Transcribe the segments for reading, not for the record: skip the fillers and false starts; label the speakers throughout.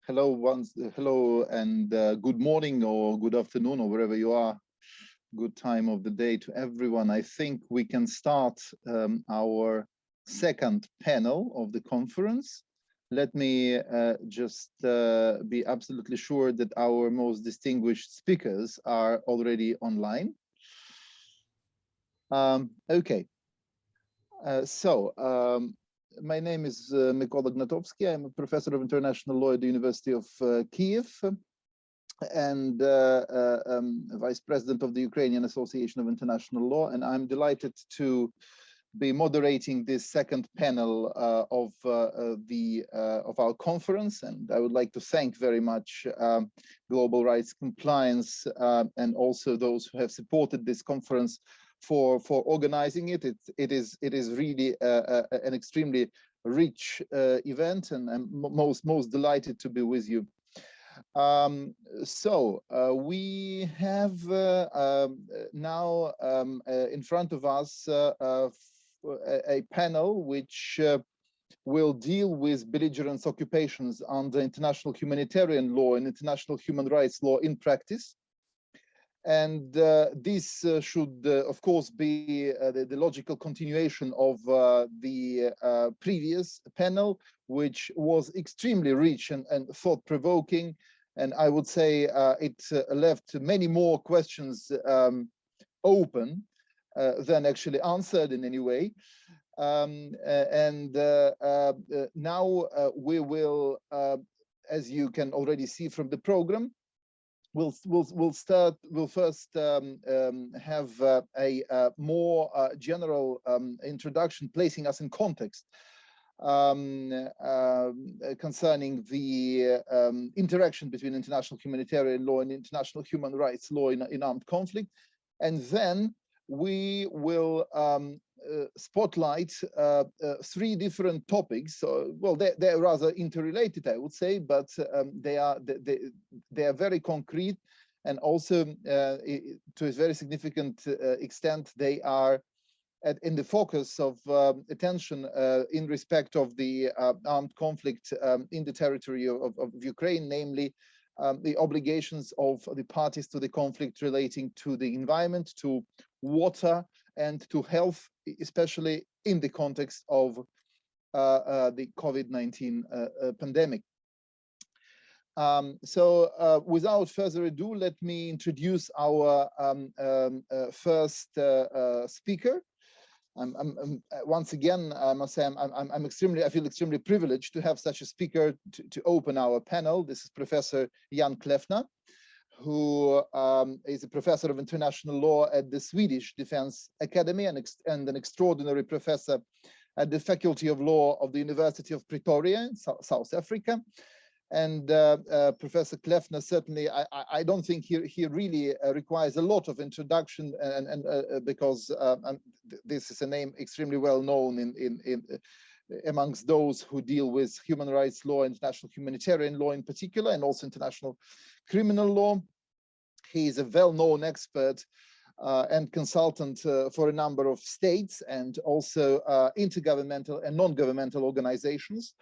Speaker 1: Hello and good morning or good afternoon or wherever you are. Good time of the day to everyone. I think we can start our second panel of the conference. Let me just be absolutely sure that our most distinguished speakers are already online. Okay. My name is Mykola Gnatovsky. I'm a professor of international law at the University of Kiev and vice president of the Ukrainian Association of International Law. And I'm delighted to be moderating this second panel of our conference. And I would like to thank very much Global Rights Compliance and also those who have supported this conference for organizing it. It is really an extremely rich event, and I'm most delighted to be with you. We have now in front of us a panel which will deal with belligerents occupations under international humanitarian law and international human rights law in practice. And this should, of course, be the logical continuation of the previous panel, which was extremely rich and thought-provoking. And I would say it left many more questions open than actually answered in any way. Now we will, as you can already see from the program, we'll first have a more general introduction, placing us in context concerning the interaction between international humanitarian law and international human rights law in armed conflict. And then we will spotlight three different topics. Well, they're rather interrelated, I would say, but they are very concrete, and also to a very significant extent they are in the focus of attention in respect of the armed conflict in the territory of Ukraine, namely the obligations of the parties to the conflict relating to the environment, to water, and to health, especially in the context of the COVID-19 pandemic. Without further ado, let me introduce our first speaker. Once again, I must say, I feel extremely privileged to have such a speaker to open our panel. This is Professor Ian Klefner, who is a professor of international law at the Swedish Defense Academy and an extraordinary professor at the Faculty of Law of the University of Pretoria in South Africa. And Professor Kleffner, certainly, I don't think he really requires a lot of introduction, because this is a name extremely well known amongst those who deal with human rights law, international humanitarian law in particular, and also international criminal law. He is a well-known expert and consultant for a number of states and also intergovernmental and non-governmental organizations,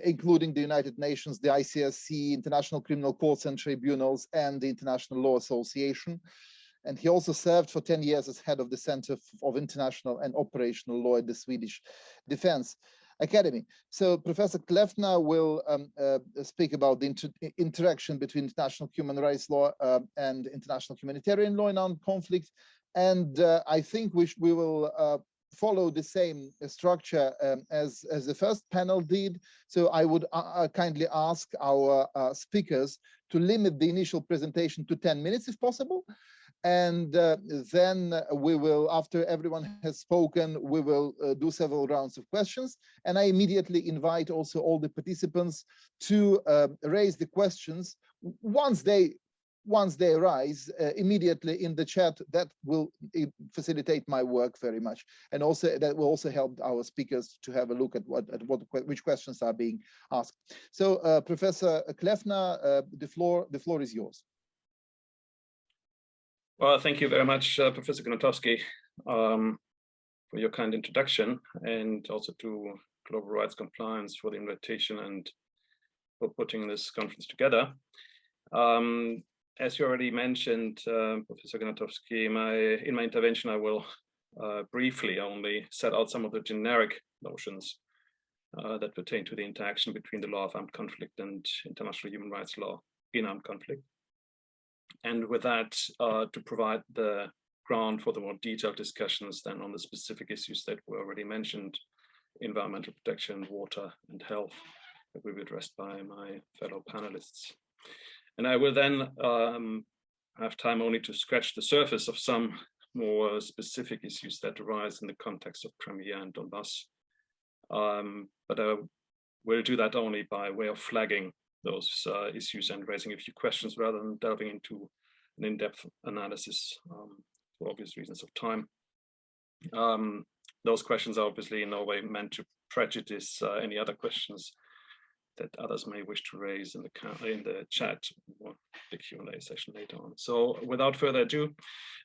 Speaker 1: including the United Nations, the ICRC, International Criminal Courts and Tribunals, and the International Law Association. And he also served for 10 years as head of the Center of International and Operational Law at the Swedish Defense Academy. So Professor Kleffner will speak about the interaction between international human rights law and international humanitarian law in armed conflict. And I think we will follow the same structure as the first panel did. So I would kindly ask our speakers to limit the initial presentation to 10 minutes if possible. And then we will, after everyone has spoken, we will do several rounds of questions. And I immediately invite also all the participants to raise the questions once they arise immediately in the chat. That will facilitate my work very much, and also that will also help our speakers to have a look at which questions are being asked. So, Professor Kleffner, the floor is yours.
Speaker 2: Well, thank you very much, Professor Gnatovsky, for your kind introduction, and also to Global Rights Compliance for the invitation and for putting this conference together. As you already mentioned, Professor Gnatovsky, in my intervention, I will briefly only set out some of the generic notions that pertain to the interaction between the law of armed conflict and international human rights law in armed conflict. And with that, to provide the ground for the more detailed discussions then on the specific issues that were already mentioned, environmental protection, water, and health, that will be addressed by my fellow panelists. And I will then have time only to scratch the surface of some more specific issues that arise in the context of Crimea and Donbas. But I will do that only by way of flagging those issues and raising a few questions rather than delving into an in-depth analysis for obvious reasons of time. Those questions are obviously in no way meant to prejudice any other questions that others may wish to raise in the chat or the Q&A session later on. So without further ado,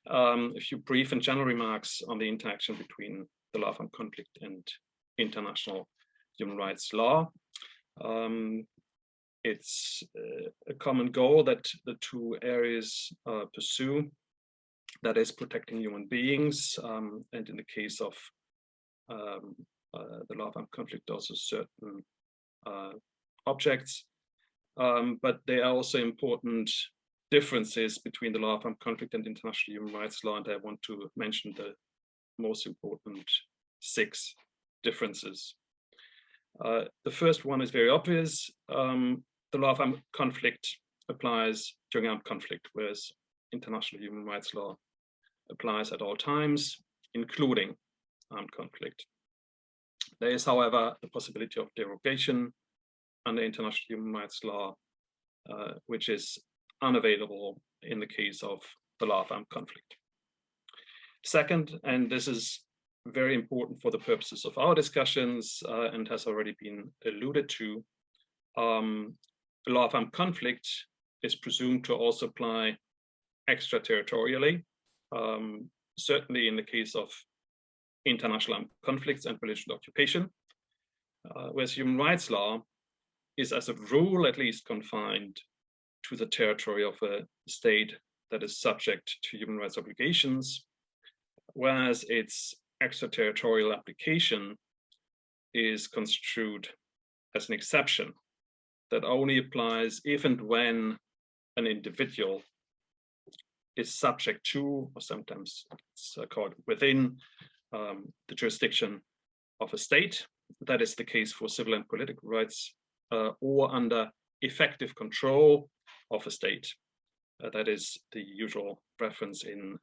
Speaker 2: a few brief and general remarks on the interaction between the law of armed conflict and international human rights law. It's a common goal that the two areas pursue, that is protecting human beings, and in the case of the law of armed conflict, also certain objects, but there are also important differences between the law of armed conflict and international human rights law, and I want to mention the most important 6 differences. The first one is very obvious. The law of armed conflict applies during armed conflict, whereas international human rights law applies at all times, including armed conflict. There is, however, the possibility of derogation under international human rights law, which is unavailable in the case of the law of armed conflict. Second, and this is very important for the purposes of our discussions and has already been alluded to, the law of armed conflict is presumed to also apply extraterritorially, certainly in the case of international armed conflicts and belligerent occupation, whereas human rights law is as a rule at least confined to the territory of a state that is subject to human rights obligations, whereas its extraterritorial application is construed as an exception that only applies if and when an individual is subject to, or sometimes it's called within, the jurisdiction of a state. That is the case for civil and political rights, or under effective control of a state. That is the usual reference in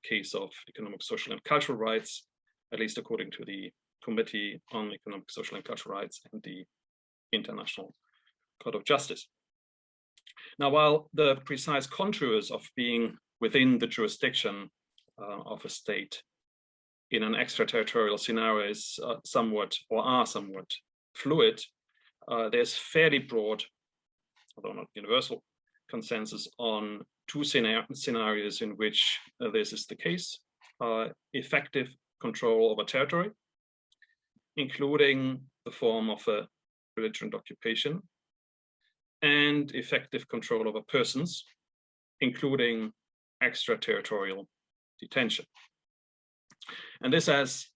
Speaker 2: the case of economic, social, and cultural rights, at least according to the Committee on Economic, Social, and Cultural Rights and the International Court of Justice. Now, while the precise contours of being within the jurisdiction of a state in an extraterritorial scenario is somewhat fluid, there's fairly broad, although not universal, consensus on 2 scenarios in which this is the case: effective control over territory, including the form of a belligerent occupation, and effective control over persons, including extraterritorial detention. And this has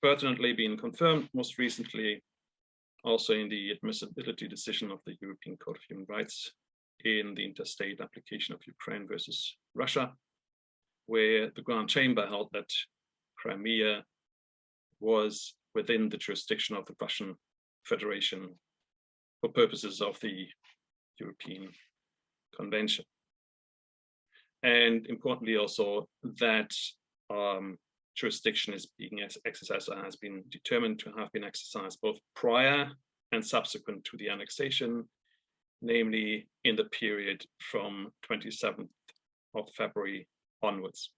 Speaker 2: pertinently been confirmed most recently also in the admissibility decision of the European Court of Human Rights in the interstate application of Ukraine versus Russia, where the Grand Chamber held that Crimea was within the jurisdiction of the Russian Federation for purposes of the European Convention. And importantly also that jurisdiction is being exercised or has been determined to have been exercised both prior and subsequent to the annexation, namely in the period from 27th of February onwards.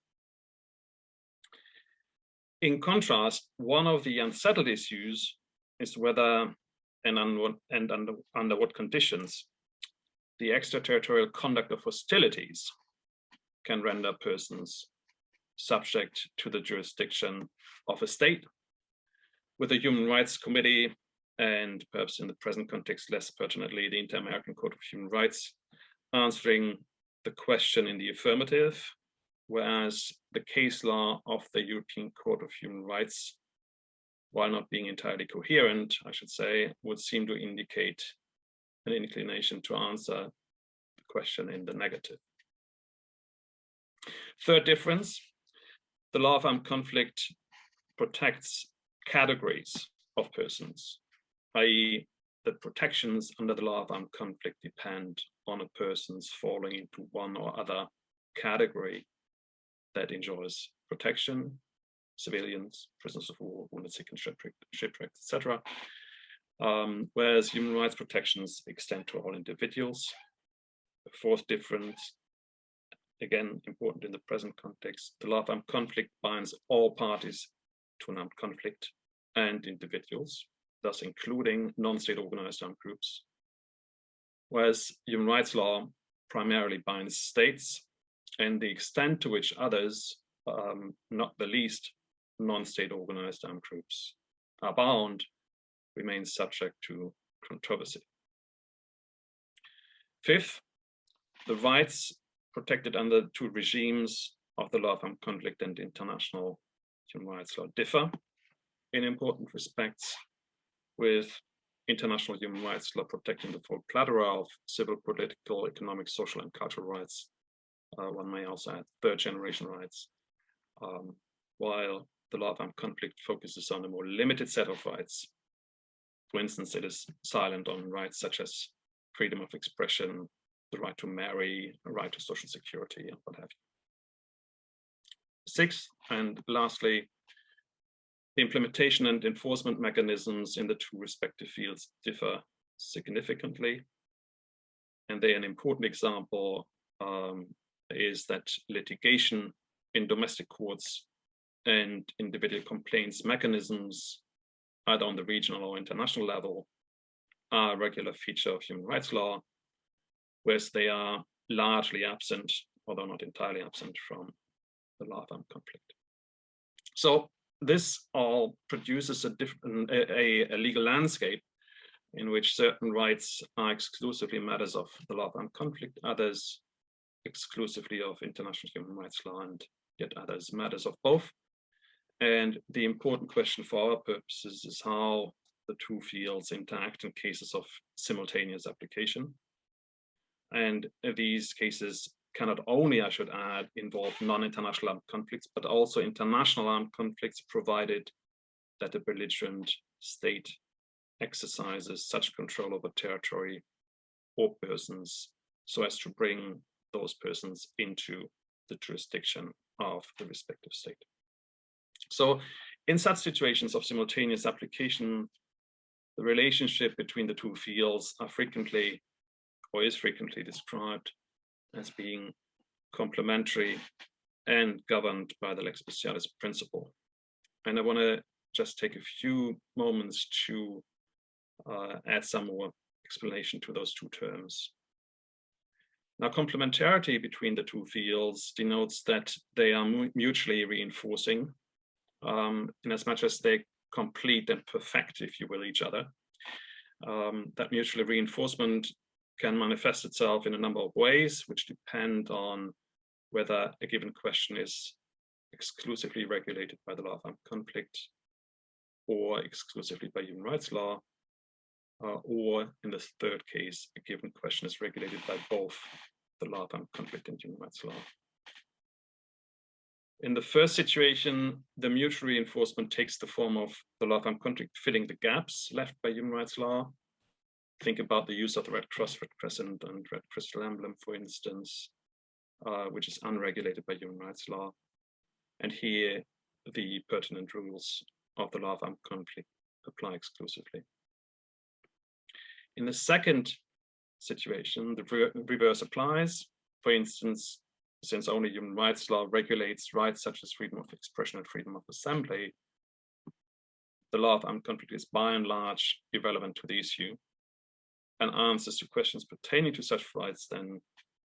Speaker 2: In contrast, one of the unsettled issues is whether and under what conditions the extraterritorial conduct of hostilities can render persons subject to the jurisdiction of a state, with the Human Rights Committee and perhaps in the present context, less pertinently, the Inter-American Court of Human Rights, answering the question in the affirmative, whereas the case law of the European Court of Human Rights, while not being entirely coherent, I should say, would seem to indicate an inclination to answer the question in the negative. Third difference, the law of armed conflict protects categories of persons, i.e. the protections under the law of armed conflict depend on a person's falling into one or other category that enjoys protection: civilians, prisoners of war, wounded, sick, and shipwrecked, etc. Whereas human rights protections extend to all individuals. The fourth difference, again important in the present context, the law of armed conflict binds all parties to an armed conflict and individuals, thus including non-state organized armed groups, whereas human rights law primarily binds states, and the extent to which others, not the least non-state organized armed groups, are bound remains subject to controversy. Fifth, the rights protected under the two regimes of the law of armed conflict and international human rights law differ in important respects, with international human rights law protecting the full plethora of civil, political, economic, social, and cultural rights. One may also add third-generation rights, while the law of armed conflict focuses on a more limited set of rights. For instance, it is silent on rights such as freedom of expression, the right to marry, a right to social security, and what have you. Sixth, and lastly, the implementation and enforcement mechanisms in the two respective fields differ significantly. And an important example is that litigation in domestic courts and individual complaints mechanisms, either on the regional or international level, are a regular feature of human rights law, whereas they are largely absent, although not entirely absent, from the law of armed conflict. So this all produces a legal landscape in which certain rights are exclusively matters of the law of armed conflict, others exclusively of international human rights law, and yet others matters of both. And the important question for our purposes is how the two fields interact in cases of simultaneous application. And these cases cannot only, I should add, involve non-international armed conflicts, but also international armed conflicts, provided that the belligerent state exercises such control over territory or persons so as to bring those persons into the jurisdiction of the respective state. So in such situations of simultaneous application, the relationship between the two fields is frequently described as being complementary and governed by the lex specialis principle. And I want to just take a few moments to add some more explanation to those two terms. Now, complementarity between the two fields denotes that they are mutually reinforcing, in as much as they complete and perfect, if you will, each other. That mutual reinforcement can manifest itself in a number of ways, which depend on whether a given question is exclusively regulated by the law of armed conflict or exclusively by human rights law, or in the third case, a given question is regulated by both the law of armed conflict and human rights law. In the first situation, the mutual reinforcement takes the form of the law of armed conflict filling the gaps left by human rights law. Think about the use of the Red Cross, Red Crescent, and Red Crystal Emblem, for instance, which is unregulated by human rights law. And here, the pertinent rules of the law of armed conflict apply exclusively. In the second situation, the reverse applies. For instance, since only human rights law regulates rights such as freedom of expression and freedom of assembly, the law of armed conflict is by and large irrelevant to the issue, and answers to questions pertaining to such rights then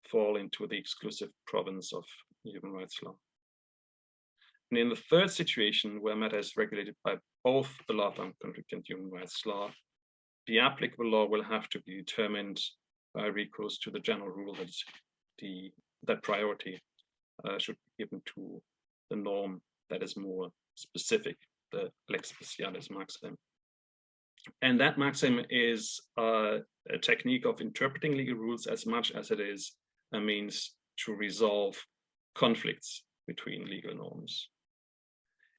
Speaker 2: fall into the exclusive province of human rights law. And in the third situation, where matter is regulated by both the law of armed conflict and human rights law, the applicable law will have to be determined by recourse to the general rule that that priority should be given to the norm that is more specific, the lex specialis maxim. And that maxim is a technique of interpreting legal rules as much as it is a means to resolve conflicts between legal norms.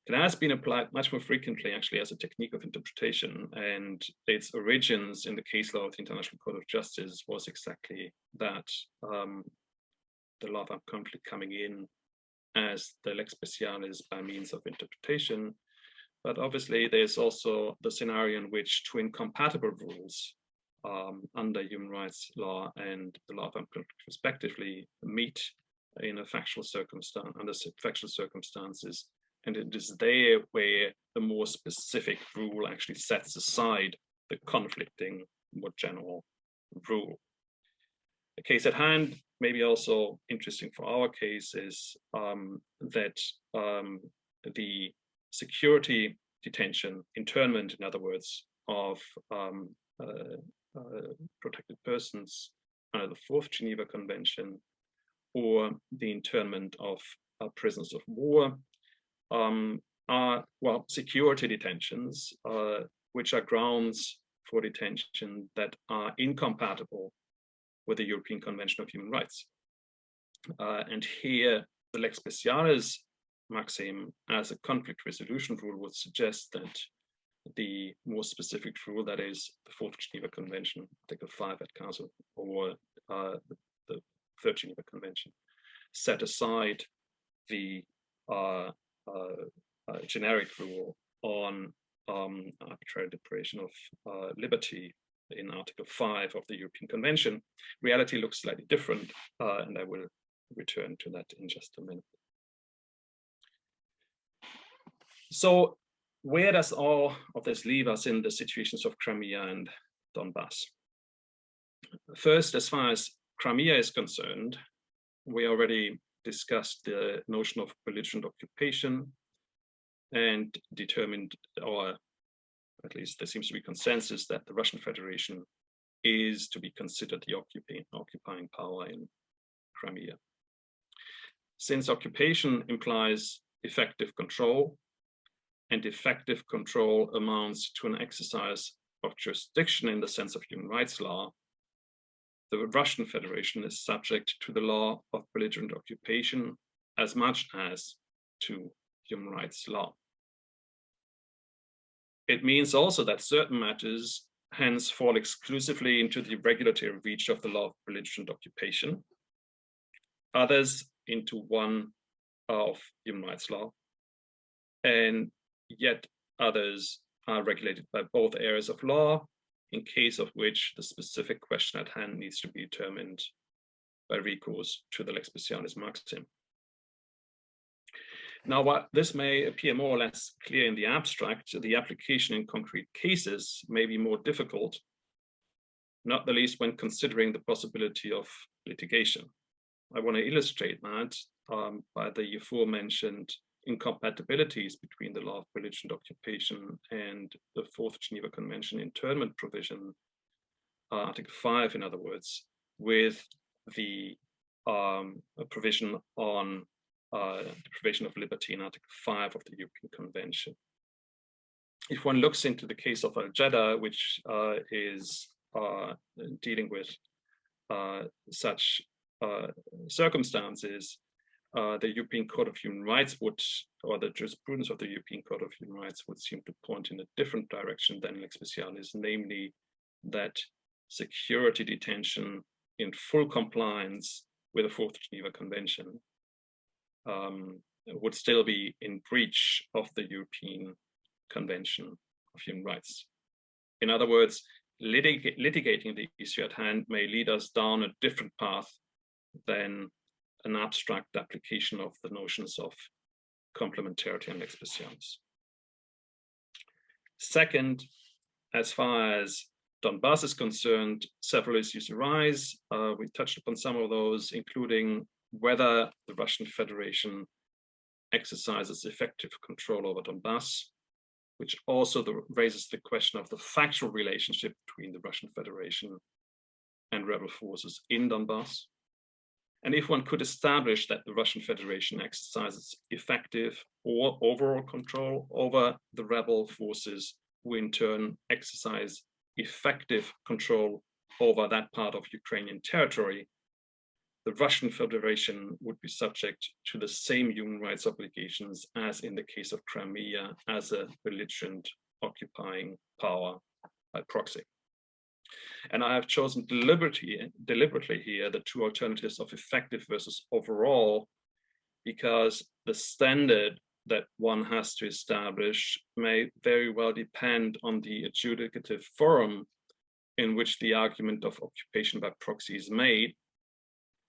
Speaker 2: It has been applied much more frequently, actually, as a technique of interpretation, and its origins in the case law of the International Court of Justice was exactly that, the law of armed conflict coming in as the lex specialis by means of interpretation. But obviously, there's also the scenario in which two incompatible rules under human rights law and the law of armed conflict respectively meet in a factual circumstance, under factual circumstances. And it is there where the more specific rule actually sets aside the conflicting, more general rule. The case at hand, maybe also interesting for our case, is that the security detention, internment, in other words, of protected persons under the 4th Geneva Convention, or the internment of prisoners of war, are, well, security detentions, which are grounds for detention that are incompatible with the European Convention of Human Rights. And here, the lex specialis maxim as a conflict resolution rule would suggest that the more specific rule, that is the 4th Geneva Convention, Article 5 at Council, or the 3rd Geneva Convention, set aside the generic rule on arbitrary deprivation of liberty in Article 5 of the European Convention. Reality looks slightly different, and I will return to that in just a minute. So where does all of this leave us in the situations of Crimea and Donbas? First, as far as Crimea is concerned, we already discussed the notion of belligerent occupation and determined, or at least there seems to be consensus, that the Russian Federation is to be considered the occupying power in Crimea. Since occupation implies effective control, and effective control amounts to an exercise of jurisdiction in the sense of human rights law, the Russian Federation is subject to the law of belligerent occupation as much as to human rights law. It means also that certain matters hence fall exclusively into the regulatory reach of the law of belligerent occupation, others into one of human rights law, and yet others are regulated by both areas of law, in case of which the specific question at hand needs to be determined by recourse to the lex specialis maxim. Now, while this may appear more or less clear in the abstract, the application in concrete cases may be more difficult, not the least when considering the possibility of litigation. I want to illustrate that by the aforementioned incompatibilities between the law of belligerent occupation and the 4th Geneva Convention internment provision, Article 5, in other words, with the provision on deprivation of liberty in Article 5 of the European Convention. If one looks into the case of Al-Jeddah, which is dealing with such circumstances, the European Court of Human Rights would, or the jurisprudence of the European Court of Human Rights would seem to point in a different direction than lex specialis, namely that security detention in full compliance with the 4th Geneva Convention would still be in breach of the European Convention of Human Rights. In other words, litigating the issue at hand may lead us down a different path than an abstract application of the notions of complementarity and lex specialis. Second, as far as Donbas is concerned, several issues arise. We touched upon some of those, including whether the Russian Federation exercises effective control over Donbas, which also raises the question of the factual relationship between the Russian Federation and rebel forces in Donbas. And if one could establish that the Russian Federation exercises effective or overall control over the rebel forces, who in turn exercise effective control over that part of Ukrainian territory, the Russian Federation would be subject to the same human rights obligations as in the case of Crimea as a belligerent occupying power by proxy. And I have chosen deliberately here the two alternatives of effective versus overall, because the standard that one has to establish may very well depend on the adjudicative forum in which the argument of occupation by proxy is made,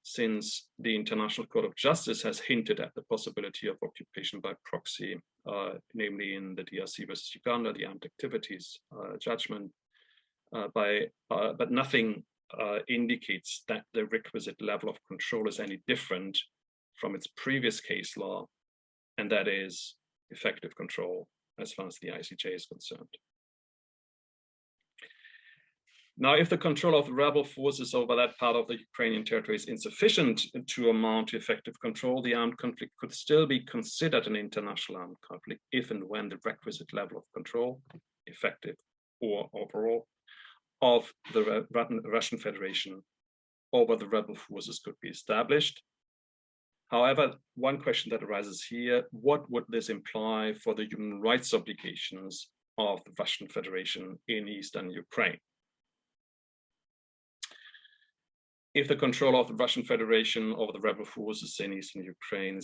Speaker 2: since the International Court of Justice has hinted at the possibility of occupation by proxy, namely in the DRC versus Uganda, the armed activities judgment, but nothing indicates that the requisite level of control is any different from its previous case law, and that is effective control as far as the ICJ is concerned. Now, if the control of the rebel forces over that part of the Ukrainian territory is insufficient to amount to effective control, the armed conflict could still be considered an international armed conflict if and when the requisite level of control, effective or overall, of the Russian Federation over the rebel forces could be established. However, one question that arises here, what would this imply for the human rights obligations of the Russian Federation in Eastern Ukraine? If the control of the Russian Federation over the rebel forces in Eastern Ukraine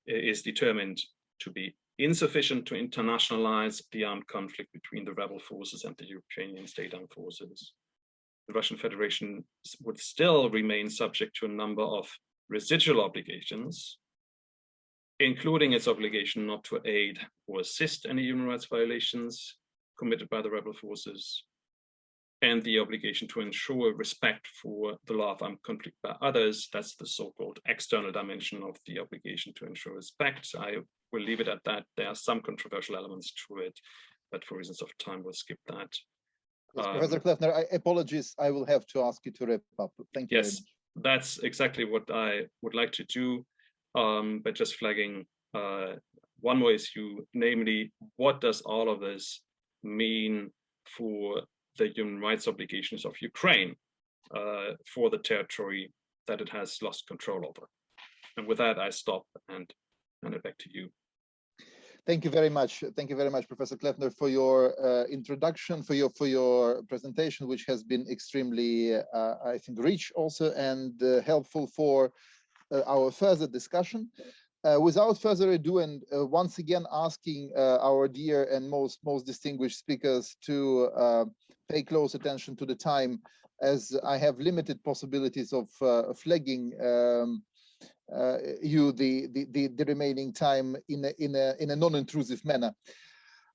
Speaker 2: is determined to be insufficient to internationalize the armed conflict between the rebel forces and the Ukrainian state armed forces, the Russian Federation would still remain subject to a number of residual obligations, including its obligation not to aid or assist any human rights violations committed by the rebel forces, and the obligation to ensure respect for the law of armed conflict by others. That's the so-called external dimension of the obligation to ensure respect. I will leave it at that. There are some controversial elements to it, but for reasons of time, we'll skip that.
Speaker 1: Yes, Professor Kleffner, I apologize. I will have to ask you to wrap up. Thank you very much.
Speaker 2: That's exactly what I would like to do, but just flagging one more issue, namely, what does all of this mean for the human rights obligations of Ukraine for the territory that it has lost control over? And with that, I stop and hand it back to you.
Speaker 1: Thank you very much. Thank you very much, Professor Kleffner, for your introduction, for your presentation, which has been extremely, I think, rich also and helpful for our further discussion. Without further ado, and once again asking our dear and most distinguished speakers to pay close attention to the time, as I have limited possibilities of flagging you the remaining time in a non-intrusive manner.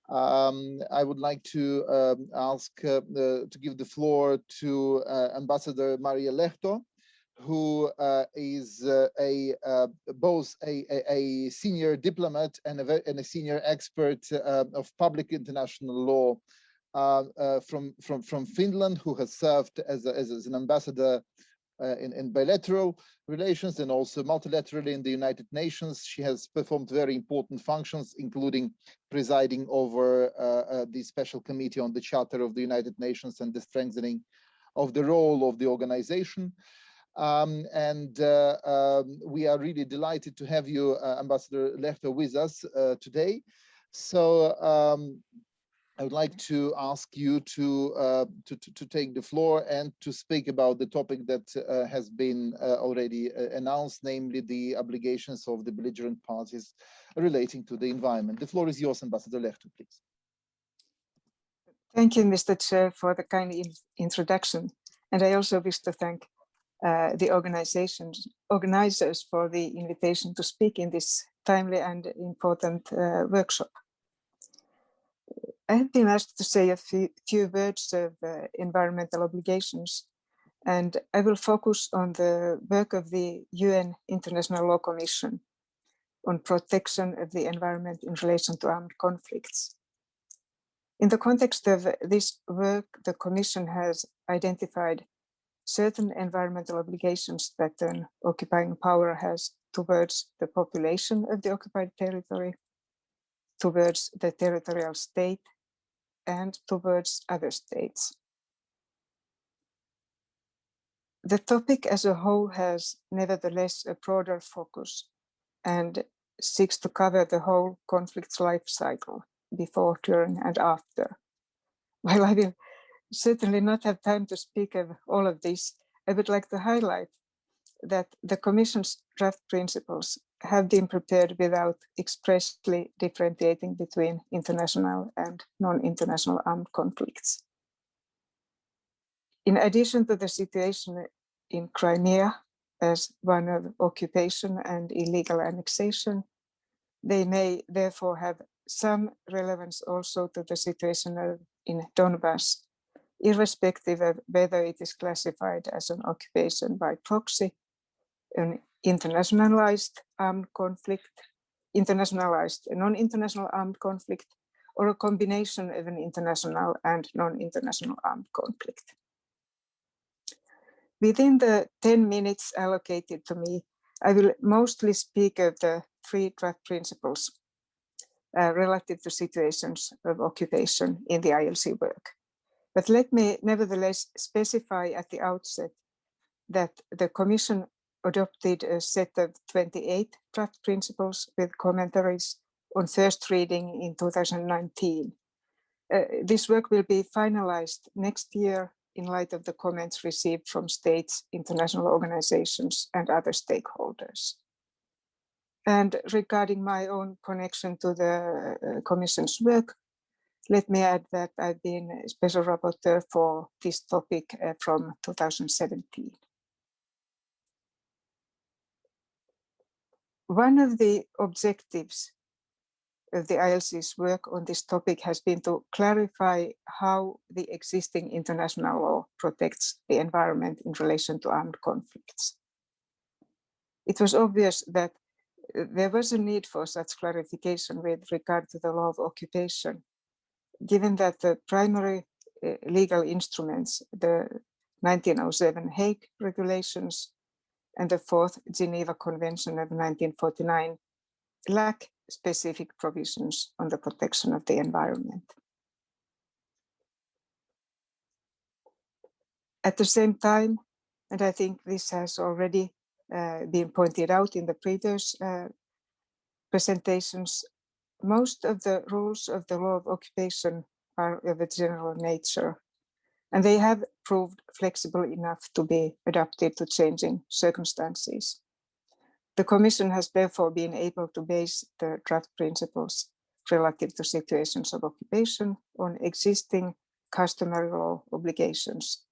Speaker 1: I would like to ask to give the floor to Ambassador Marja Lehto, who is both a senior diplomat and a senior expert of public international law from Finland, who has served as an ambassador in bilateral relations and also multilaterally in the United Nations. She has performed very important functions, including presiding over the Special Committee on the Charter of the United Nations and the strengthening of the role of the organization. We are really delighted to have you, Ambassador Lehto, with us today. So I would like to ask you to take the floor and to speak about the topic that has been already announced, namely the obligations of the belligerent parties relating to the environment. The floor is yours, Ambassador Lehto, please.
Speaker 3: Thank you, Mr. Chair, for the kind introduction. And I also wish to thank the organizers for the invitation to speak in this timely and important workshop. I have been asked to say a few words of environmental obligations, and I will focus on the work of the UN International Law Commission on protection of the environment in relation to armed conflicts. In the context of this work, the Commission has identified certain environmental obligations that an occupying power has towards the population of the occupied territory, towards the territorial state, and towards other states. The topic as a whole has nevertheless a broader focus and seeks to cover the whole conflict's life cycle, before, during, and after. While I will certainly not have time to speak of all of this, I would like to highlight that the Commission's draft principles have been prepared without expressly differentiating between international and non-international armed conflicts. In addition to the situation in Crimea as one of occupation and illegal annexation, they may therefore have some relevance also to the situation in Donbas, irrespective of whether it is classified as an occupation by proxy, an internationalized armed conflict, internationalized non-international armed conflict, or a combination of an international and non-international armed conflict. Within the 10 minutes allocated to me, I will mostly speak of the 3 draft principles relative to situations of occupation in the ILC work. But let me nevertheless specify at the outset that the Commission adopted a set of 28 draft principles with commentaries on first reading in 2019. This work will be finalized next year in light of the comments received from states, international organizations, and other stakeholders. And regarding my own connection to the Commission's work, let me add that I've been a special rapporteur for this topic from 2017. One of the objectives of the ILC's work on this topic has been to clarify how the existing international law protects the environment in relation to armed conflicts. It was obvious that there was a need for such clarification with regard to the law of occupation, given that the primary legal instruments, the 1907 Hague regulations and the 4th Geneva Convention of 1949, lack specific provisions on the protection of the environment. At the same time, and I think this has already been pointed out in the previous presentations, most of the rules of the law of occupation are of a general nature, and they have proved flexible enough to be adapted to changing circumstances. The Commission has therefore been able to base the draft principles relative to situations of occupation on existing customary law obligations,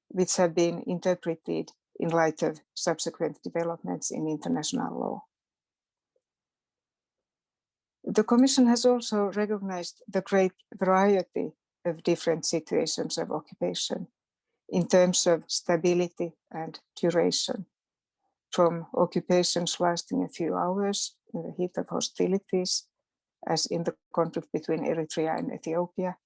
Speaker 3: which have been interpreted in light of subsequent developments in international law. The Commission has also recognized the great variety of different situations of occupation in terms of stability and duration, from occupations lasting a few hours in the heat of hostilities, as in the conflict between Eritrea and Ethiopia,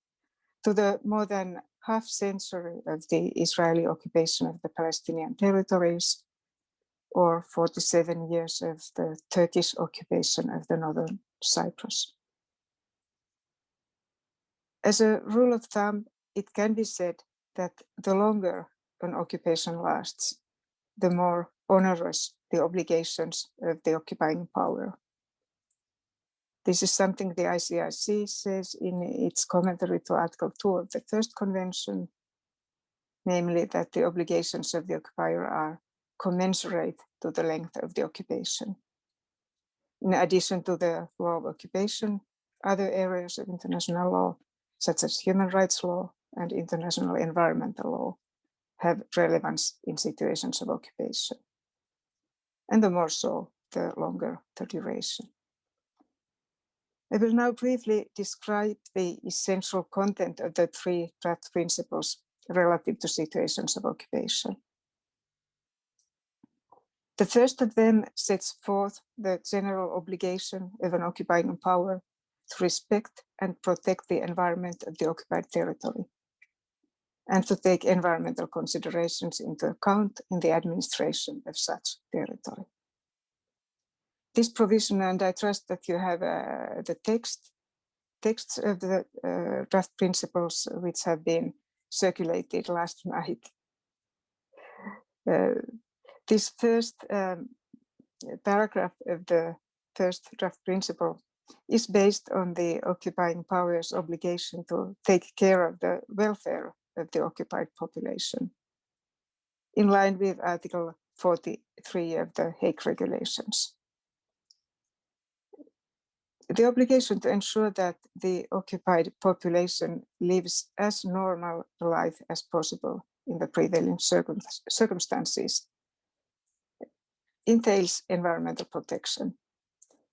Speaker 3: to the more than half century of the Israeli occupation of the Palestinian territories, or 47 years of the Turkish occupation of the northern Cyprus. As a rule of thumb, it can be said that the longer an occupation lasts, the more onerous the obligations of the occupying power. This is something the ICRC says in its commentary to Article 2 of the First Convention, namely that the obligations of the occupier are commensurate to the length of the occupation. In addition to the law of occupation, other areas of international law, such as human rights law and international environmental law, have relevance in situations of occupation. And the more so, the longer the duration. I will now briefly describe the essential content of the 3 draft principles relative to situations of occupation. The first of them sets forth the general obligation of an occupying power to respect and protect the environment of the occupied territory, and to take environmental considerations into account in the administration of such territory. This provision, and I trust that you have the texts of the draft principles which have been circulated last night. This first paragraph of the first draft principle is based on the occupying power's obligation to take care of the welfare of the occupied population, in line with Article 43 of the Hague Regulations. The obligation to ensure that the occupied population lives as normal a life as possible in the prevailing circumstances entails environmental protection.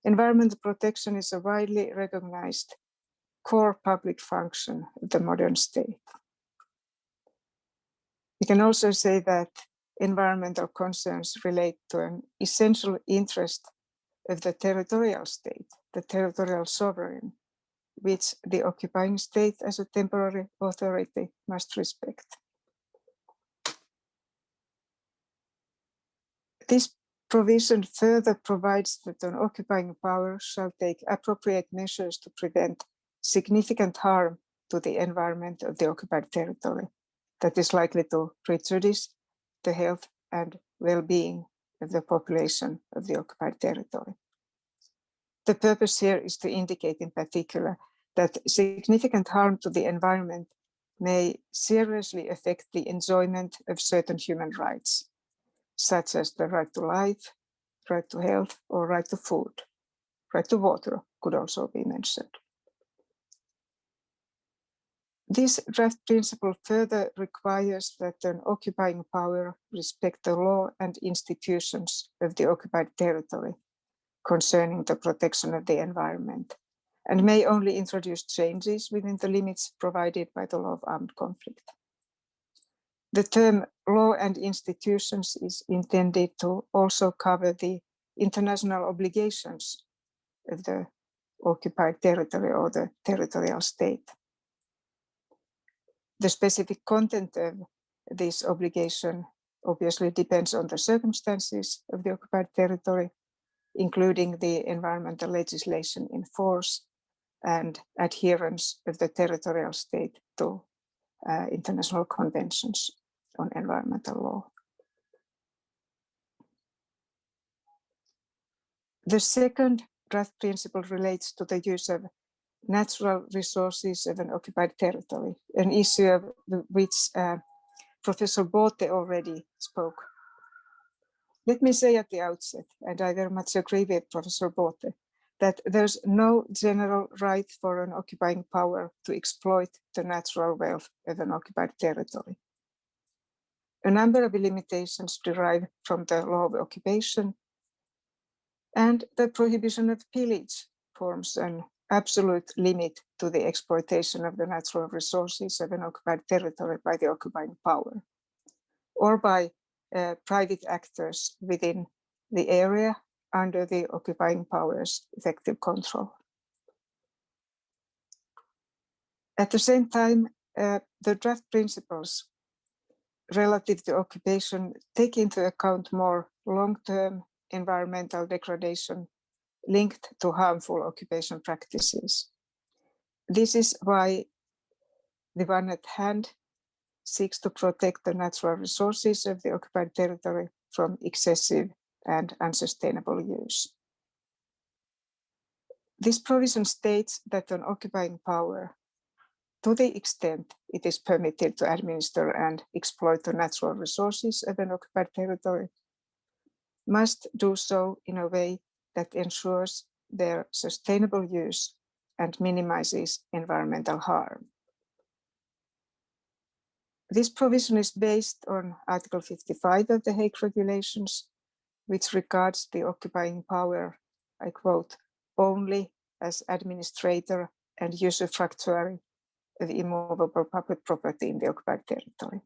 Speaker 3: Environmental protection is a widely recognized core public function of the modern state. We can also say that environmental concerns relate to an essential interest of the territorial state, the territorial sovereign, which the occupying state as a temporary authority must respect. This provision further provides that an occupying power shall take appropriate measures to prevent significant harm to the environment of the occupied territory that is likely to prejudice the health and well-being of the population of the occupied territory. The purpose here is to indicate in particular that significant harm to the environment may seriously affect the enjoyment of certain human rights, such as the right to life, right to health, or right to food. Right to water could also be mentioned. This draft principle further requires that an occupying power respect the law and institutions of the occupied territory concerning the protection of the environment, and may only introduce changes within the limits provided by the law of armed conflict. The term law and institutions is intended to also cover the international obligations of the occupied territory or the territorial state. The specific content of this obligation obviously depends on the circumstances of the occupied territory, including the environmental legislation in force and adherence of the territorial state to international conventions on environmental law. The second draft principle relates to the use of natural resources of an occupied territory, an issue of which Professor Bote already spoke. Let me say at the outset, and I very much agree with Professor Bote, that there's no general right for an occupying power to exploit the natural wealth of an occupied territory. A number of limitations derive from the law of occupation, and the prohibition of pillage forms an absolute limit to the exploitation of the natural resources of an occupied territory by the occupying power, or by private actors within the area under the occupying power's effective control. At the same time, the draft principles relative to occupation take into account more long-term environmental degradation linked to harmful occupation practices. This is why the one at hand seeks to protect the natural resources of the occupied territory from excessive and unsustainable use. This provision states that an occupying power, to the extent it is permitted to administer and exploit the natural resources of an occupied territory, must do so in a way that ensures their sustainable use and minimizes environmental harm. This provision is based on Article 55 of the Hague Regulations, which regards the occupying power, I quote, only as administrator and usufructuary of immovable public property in the occupied territory.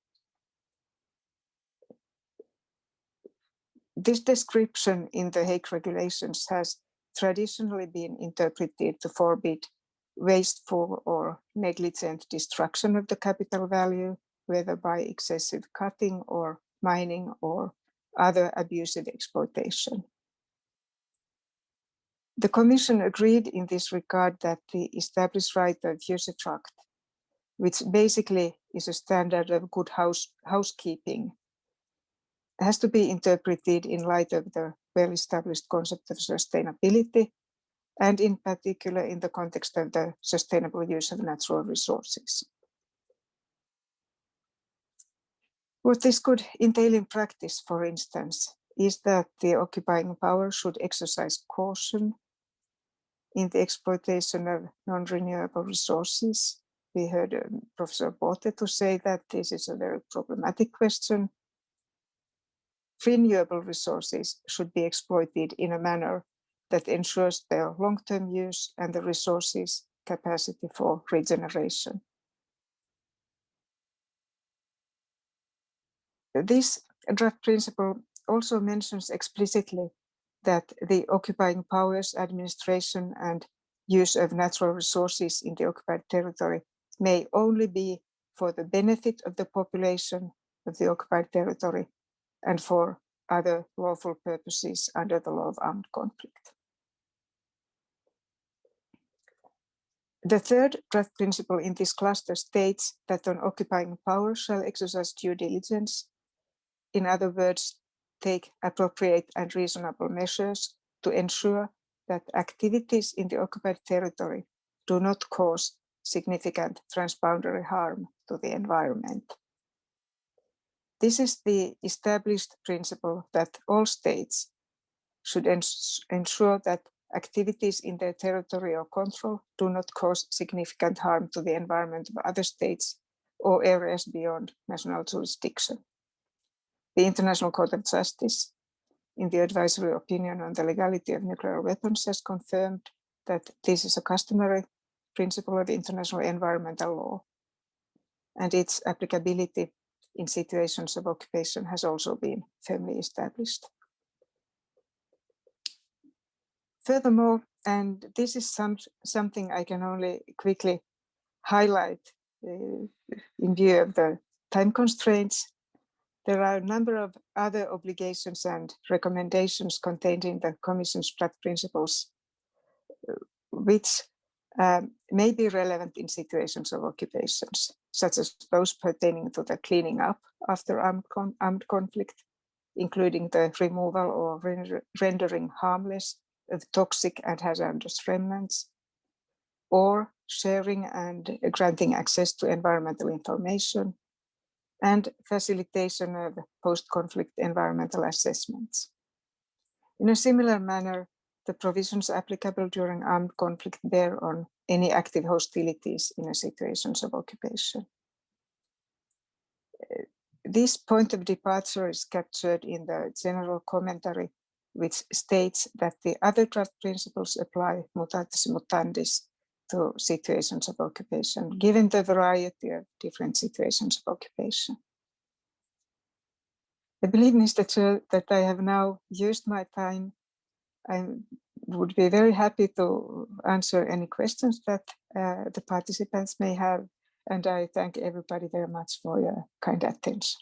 Speaker 3: This description in the Hague Regulations has traditionally been interpreted to forbid wasteful or negligent destruction of the capital value, whether by excessive cutting or mining or other abusive exploitation. The Commission agreed in this regard that the established right of usufruct, which basically is a standard of good housekeeping, has to be interpreted in light of the well-established concept of sustainability, and in particular in the context of the sustainable use of natural resources. What this could entail in practice, for instance, is that the occupying power should exercise caution in the exploitation of non-renewable resources. We heard Professor Bote to say that this is a very problematic question. Renewable resources should be exploited in a manner that ensures their long-term use and the resources' capacity for regeneration. This draft principle also mentions explicitly that the occupying powers' administration and use of natural resources in the occupied territory may only be for the benefit of the population of the occupied territory and for other lawful purposes under the law of armed conflict. The third draft principle in this cluster states that an occupying power shall exercise due diligence, in other words, take appropriate and reasonable measures to ensure that activities in the occupied territory do not cause significant transboundary harm to the environment. This is the established principle that all states should ensure that activities in their territory or control do not cause significant harm to the environment of other states or areas beyond national jurisdiction. The International Court of Justice, in the advisory opinion on the legality of nuclear weapons, has confirmed that this is a customary principle of international environmental law, and its applicability in situations of occupation has also been firmly established. Furthermore, and this is something I can only quickly highlight in view of the time constraints, there are a number of other obligations and recommendations contained in the Commission's draft principles, which may be relevant in situations of occupations, such as those pertaining to the cleaning up after armed conflict, including the removal or rendering harmless of toxic and hazardous remnants, or sharing and granting access to environmental information, and facilitation of post-conflict environmental assessments. In a similar manner, the provisions applicable during armed conflict bear on any active hostilities in situations of occupation. This point of departure is captured in the general commentary, which states that the other draft principles apply mutatis mutandis to situations of occupation, given the variety of different situations of occupation. I believe, Mr. Chair, that I have now used my time. I would be very happy to answer any questions that the participants may have, and I thank everybody very much for your kind attention.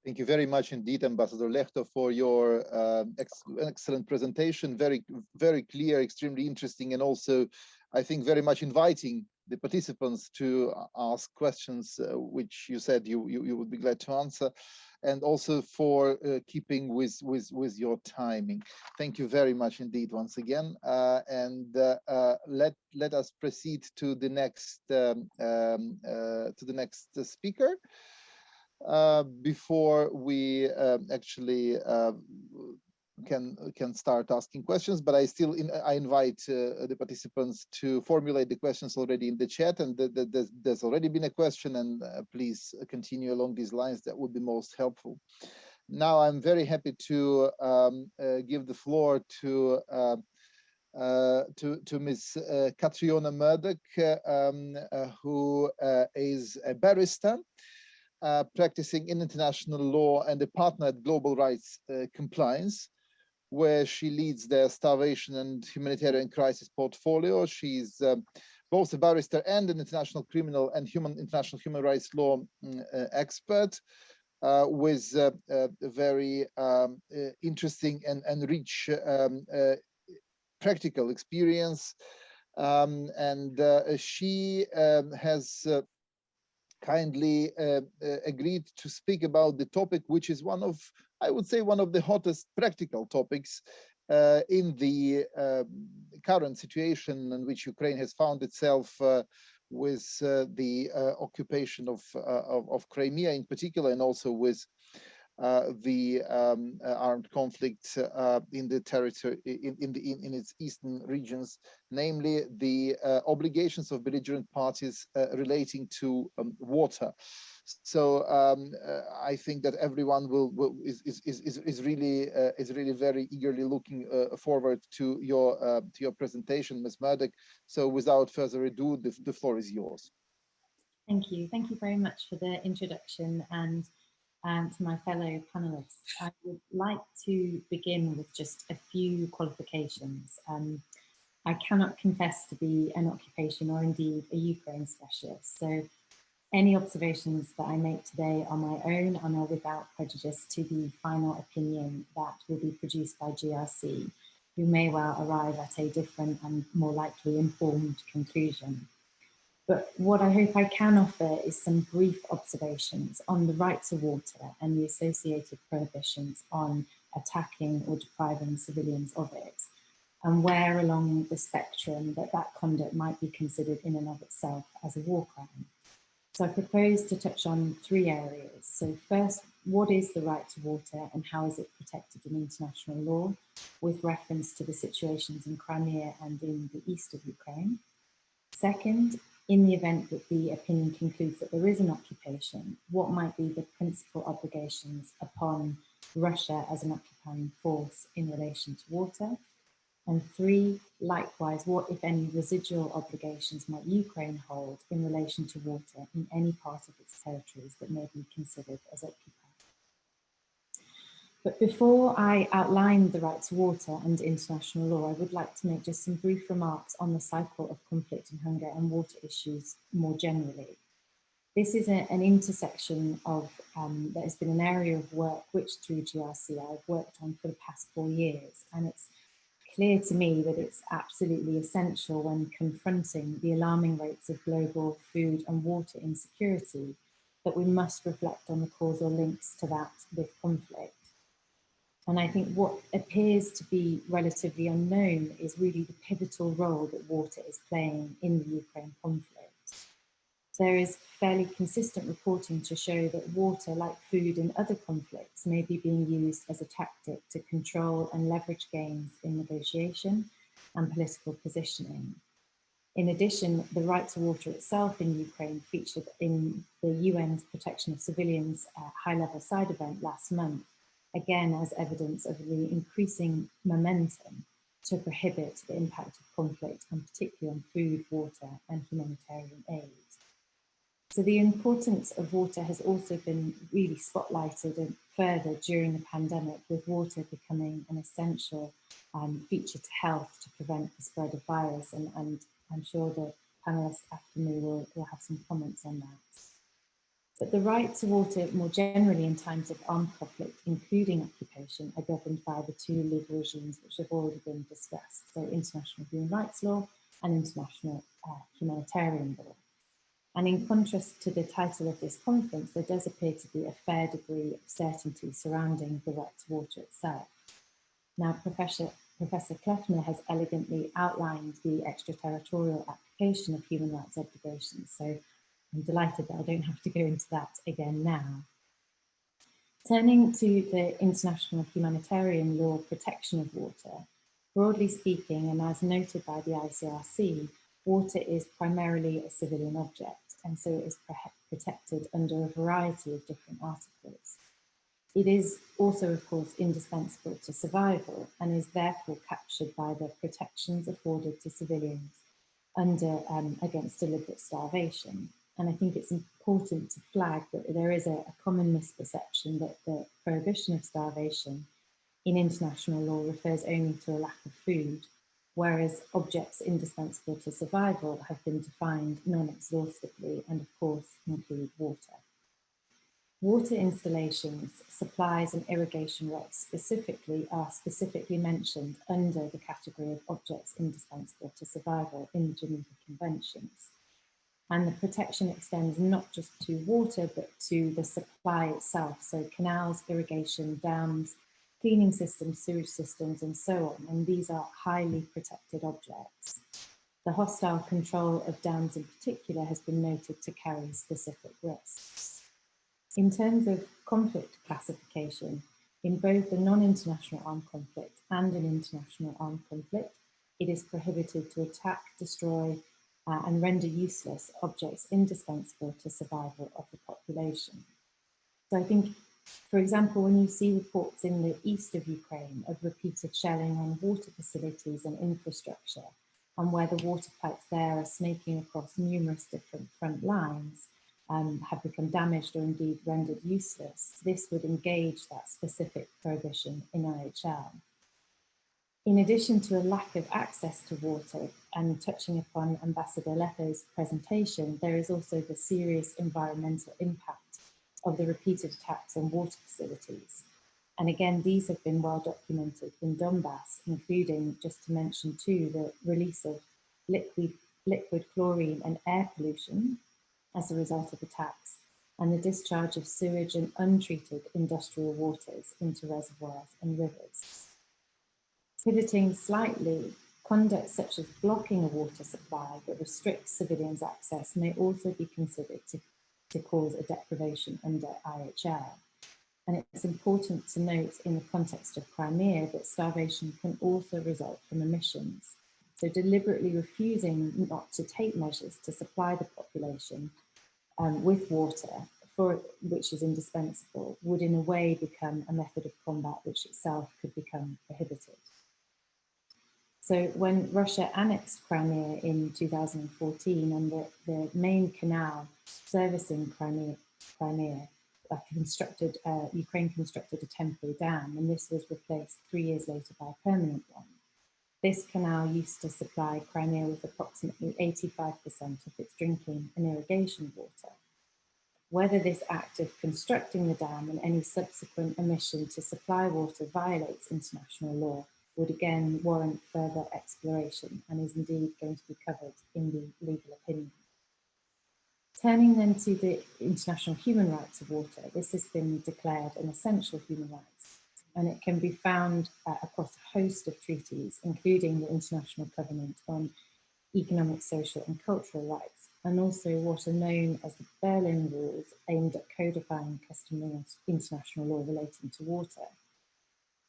Speaker 1: Thank you very much indeed, Ambassador Lehto, for your excellent presentation. Very clear, extremely interesting, and also, I think, very much inviting the participants to ask questions, which you said you would be glad to answer, and also for keeping with your timing. Thank you very much indeed once again, and let us proceed to the next speaker. Before we actually can start asking questions, but I invite the participants to formulate the questions already in the chat, and there's already been a question, and please continue along these lines. That would be most helpful. Now I'm very happy to give the floor to Ms. Catriona Murdoch, who is a barrister practicing in international law and a partner at Global Rights Compliance, where she leads the starvation and humanitarian crisis portfolio. She's both a barrister and an international criminal and international human rights law expert, with a very interesting and rich practical experience. She has kindly agreed to speak about the topic, which is one of, I would say, one of the hottest practical topics in the current situation in which Ukraine has found itself with the occupation of Crimea in particular, and also with the armed conflict in the territory, in its eastern regions, namely the obligations of belligerent parties relating to water. So I think that everyone is really very eagerly looking forward to your presentation, Ms. Murdoch. So without further ado, the floor is yours.
Speaker 4: Thank you very much for the introduction, and to my fellow panelists. I would like to begin with just a few qualifications. I cannot confess to be an occupation or indeed a Ukraine specialist, so any observations that I make today are my own and are without prejudice to the final opinion that will be produced by GRC, who may well arrive at a different and more likely informed conclusion. But what I hope I can offer is some brief observations on the right to water and the associated prohibitions on attacking or depriving civilians of it, and where along the spectrum that conduct might be considered in and of itself as a war crime. So I propose to touch on three areas. So first, what is the right to water and how is it protected in international law, with reference to the situations in Crimea and in the east of Ukraine? Second, in the event that the opinion concludes that there is an occupation, what might be the principal obligations upon Russia as an occupying force in relation to water? And three, likewise, what, if any, residual obligations might Ukraine hold in relation to water in any part of its territories that may be considered as occupied? But before I outline the right to water and international law, I would like to make just some brief remarks on the cycle of conflict and hunger and water issues more generally. This is an intersection of, that has been an area of work which through GRC I've worked on for the past 4 years, and it's clear to me that it's absolutely essential when confronting the alarming rates of global food and water insecurity that we must reflect on the causal links to that with conflict. And I think what appears to be relatively unknown is really the pivotal role that water is playing in the Ukraine conflict. There is fairly consistent reporting to show that water, like food in other conflicts, may be being used as a tactic to control and leverage gains in negotiation and political positioning. In addition, the right to water itself in Ukraine featured in the UN's Protection of Civilians high-level side event last month, again as evidence of the increasing momentum to prohibit the impact of conflict, and particularly on food, water, and humanitarian aid. So the importance of water has also been really spotlighted and further during the pandemic, with water becoming an essential feature to health to prevent the spread of virus. And I'm sure the panelists after me will have some comments on that. But the right to water more generally in times of armed conflict, including occupation, are governed by the two legal regimes which have already been discussed. So international human rights law and international humanitarian law. And in contrast to the title of this conference, there does appear to be a fair degree of certainty surrounding the right to water itself. Now, Professor Kleffner has elegantly outlined the extraterritorial application of human rights obligations, so I'm delighted that I don't have to go into that again now. Turning to the international humanitarian law protection of water, broadly speaking, and as noted by the ICRC, water is primarily a civilian object, and so it is protected under a variety of different articles. It is also, of course, indispensable to survival and is therefore captured by the protections afforded to civilians under against deliberate starvation. And I think it's important to flag that there is a common misperception that the prohibition of starvation in international law refers only to a lack of food, whereas objects indispensable to survival have been defined non-exhaustively and of course include water. Water installations, supplies and irrigation rights specifically are specifically mentioned under the category of objects indispensable to survival in the Geneva Conventions. And the protection extends not just to water, but to the supply itself. So canals, irrigation, dams, cleaning systems, sewage systems, and so on. And these are highly protected objects. The hostile control of dams in particular has been noted to carry specific risks. In terms of conflict classification, in both a non-international armed conflict and an international armed conflict, it is prohibited to attack, destroy, and render useless objects indispensable to survival of the population. So I think, for example, when you see reports in the east of Ukraine of repeated shelling on water facilities and infrastructure, and where the water pipes there are snaking across numerous different front lines, have become damaged or indeed rendered useless, this would engage that specific prohibition in IHL. In addition to a lack of access to water, and touching upon Ambassador Lehto's presentation, there is also the serious environmental impact of the repeated attacks on water facilities. And again, these have been well documented in Donbas, including, just to mention too, the release of liquid chlorine and air pollution as a result of attacks, and the discharge of sewage and untreated industrial waters into reservoirs and rivers. Pivoting slightly, conduct such as blocking a water supply that restricts civilians' access may also be considered to cause a deprivation under IHL. And it's important to note in the context of Crimea that starvation can also result from omissions. So deliberately refusing not to take measures to supply the population with water, for which is indispensable, would in a way become a method of combat which itself could become prohibited. So when Russia annexed Crimea in 2014 and the main canal servicing Crimea Ukraine constructed a temporary dam, and this was replaced 3 years later by a permanent one. This canal used to supply Crimea with approximately 85% of its drinking and irrigation water. Whether this act of constructing the dam and any subsequent omission to supply water violates international law would again warrant further exploration and is indeed going to be covered in the legal opinion. Turning then to the international human rights of water, this has been declared an essential human rights, and it can be found across a host of treaties, including the International Covenant on Economic, Social and Cultural Rights, and also what are known as the Berlin Rules, aimed at codifying customary international law relating to water.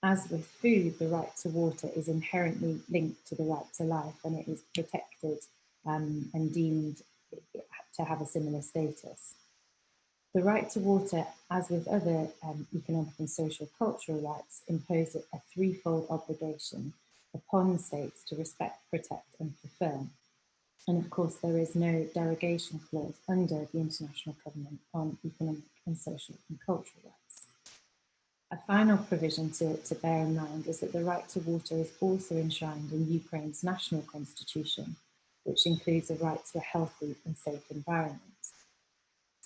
Speaker 4: As with food, the right to water is inherently linked to the right to life, and it is protected and deemed to have a similar status. The right to water, as with other economic and social cultural rights, impose a threefold obligation upon states to respect, protect and fulfill. And of course, there is no derogation clause under the International Covenant on Economic and Social and Cultural Rights. A final provision to bear in mind is that the right to water is also enshrined in Ukraine's national constitution, which includes a right to a healthy and safe environment.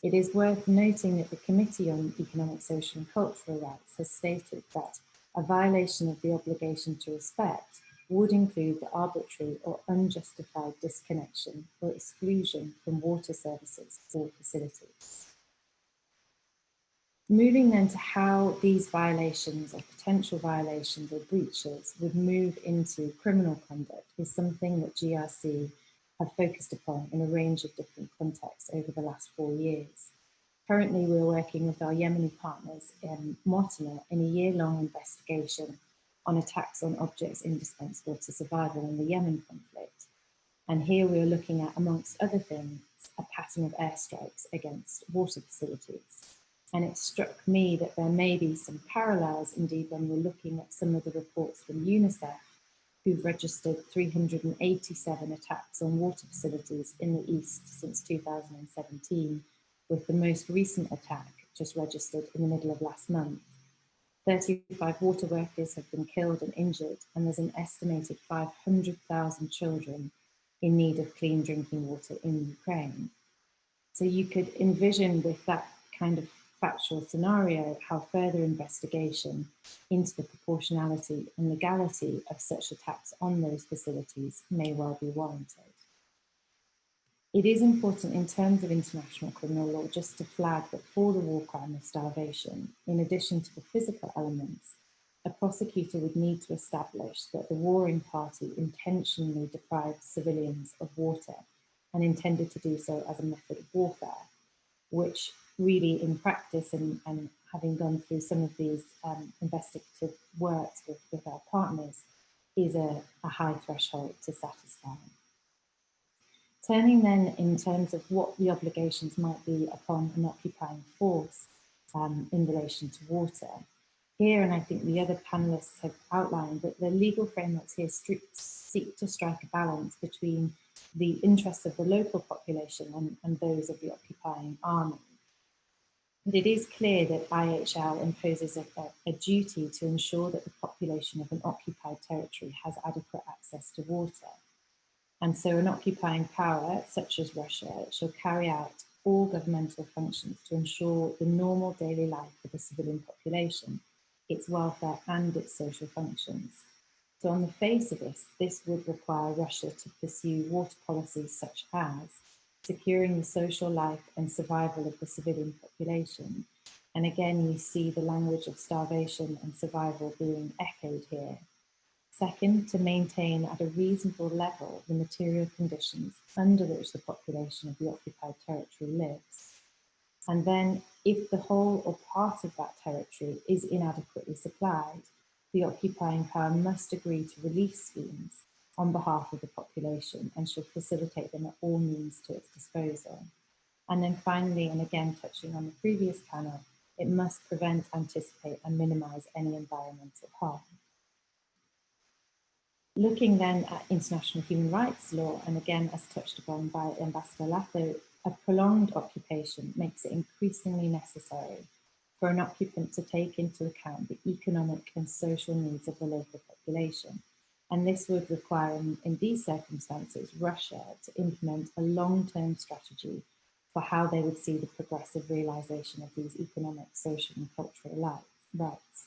Speaker 4: It is worth noting that the Committee on Economic, Social and Cultural Rights has stated that a violation of the obligation to respect would include the arbitrary or unjustified disconnection or exclusion from water services or facilities. Moving then to how these violations or potential violations or breaches would move into criminal conduct is something that GRC have focused upon in a range of different contexts over the last 4 years. Currently, we're working with our Yemeni partners in Motana in a year-long investigation on attacks on objects indispensable to survival in the Yemen conflict. And here we are looking at, amongst other things, a pattern of airstrikes against water facilities. And it struck me that there may be some parallels, indeed, when we're looking at some of the reports from UNICEF, who've registered 387 attacks on water facilities in the East since 2017, with the most recent attack just registered in the middle of last month. 35 water workers have been killed and injured, and there's an estimated 500,000 children in need of clean drinking water in Ukraine. So you could envision with that kind of factual scenario how further investigation into the proportionality and legality of such attacks on those facilities may well be warranted. It is important in terms of international criminal law just to flag that for the war crime of starvation, in addition to the physical elements, a prosecutor would need to establish that the warring party intentionally deprived civilians of water and intended to do so as a method of warfare, which really in practice and having gone through some of these investigative works with our partners is a high threshold to satisfy. Turning then in terms of what the obligations might be upon an occupying force in relation to water. Here, and I think the other panelists have outlined, that the legal frameworks here seek to strike a balance between the interests of the local population and those of the occupying army. But it is clear that IHL imposes a duty to ensure that the population of an occupied territory has adequate access to water. And so an occupying power, such as Russia, shall carry out all governmental functions to ensure the normal daily life of the civilian population, its welfare and its social functions. So on the face of this would require Russia to pursue water policies such as securing the social life and survival of the civilian population. And again, you see the language of starvation and survival being echoed here. Second, to maintain at a reasonable level the material conditions under which the population of the occupied territory lives. And then, if the whole or part of that territory is inadequately supplied, the occupying power must agree to relief schemes on behalf of the population and should facilitate them at all means to its disposal. And then finally, and again touching on the previous panel, it must prevent, anticipate and minimize any environmental harm. Looking then at international human rights law, and again as touched upon by Ambassador Lehto, a prolonged occupation makes it increasingly necessary for an occupant to take into account the economic and social needs of the local population. And this would require, in these circumstances, Russia to implement a long-term strategy for how they would see the progressive realization of these economic, social and cultural rights.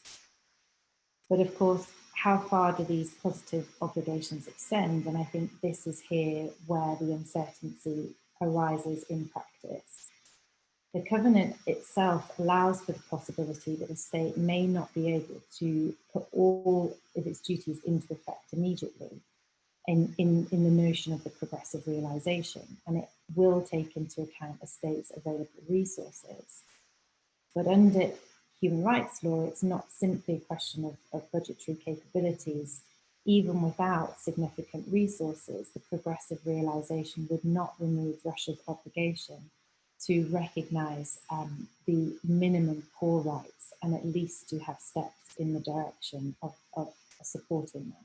Speaker 4: But of course, how far do these positive obligations extend? And I think this is here where the uncertainty arises in practice. The covenant itself allows for the possibility that the state may not be able to put all of its duties into effect immediately in the notion of the progressive realization, and it will take into account a state's available resources. But under human rights law, it's not simply a question of budgetary capabilities. Even without significant resources, the progressive realization would not remove Russia's obligation to recognize the minimum core rights and at least to have steps in the direction of supporting that.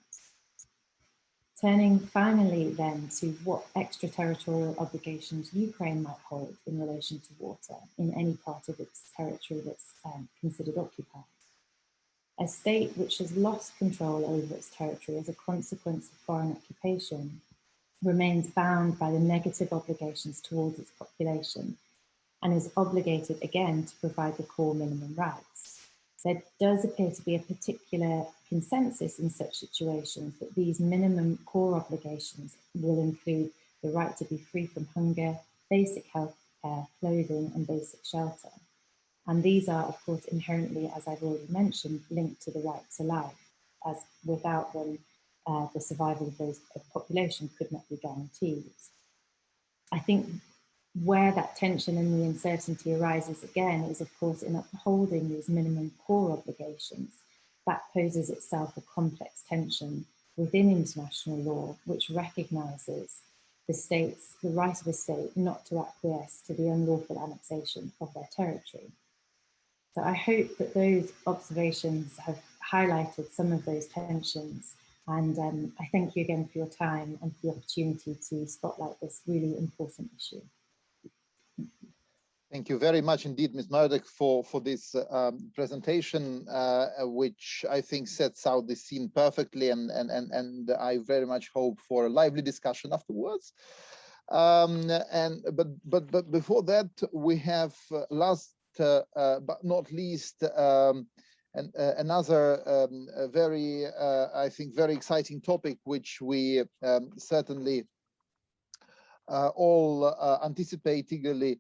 Speaker 4: Turning finally then to what extraterritorial obligations Ukraine might hold in relation to water in any part of its territory that's considered occupied. A state which has lost control over its territory as a consequence of foreign occupation remains bound by the negative obligations towards its population and is obligated again to provide the core minimum rights. There does appear to be a particular consensus in such situations that these minimum core obligations will include the right to be free from hunger, basic health care, clothing, and basic shelter. And these are, of course, inherently, as I've already mentioned, linked to the right to life, as without them, the survival of those population could not be guaranteed. I think where that tension and the uncertainty arises again is, of course, in upholding these minimum core obligations. That poses itself a complex tension within international law, which recognizes the right of a state not to acquiesce to the unlawful annexation of their territory. So I hope that those observations have highlighted some of those tensions, and I thank you again for your time and for the opportunity to spotlight this really important issue.
Speaker 1: Thank you very much indeed, Ms. Murdoch, for this presentation, which I think sets out the scene perfectly, and I very much hope for a lively discussion afterwards. But before that, we have last but not least another very I think very exciting topic, which we certainly all anticipate eagerly.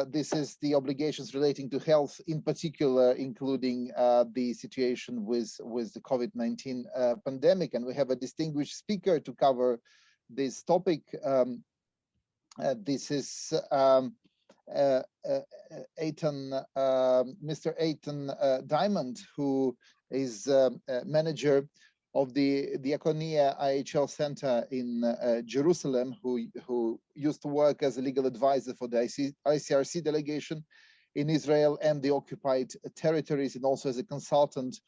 Speaker 1: This is the obligations relating to health, in particular, including the situation with the COVID-19 pandemic. And we have a distinguished speaker to cover this topic. This is Eitan, Mr. Eitan Diamond, who is manager of the Diakonia IHL Center in Jerusalem, who used to work as a legal advisor for the ICRC delegation in Israel and the occupied territories, and also as a consultant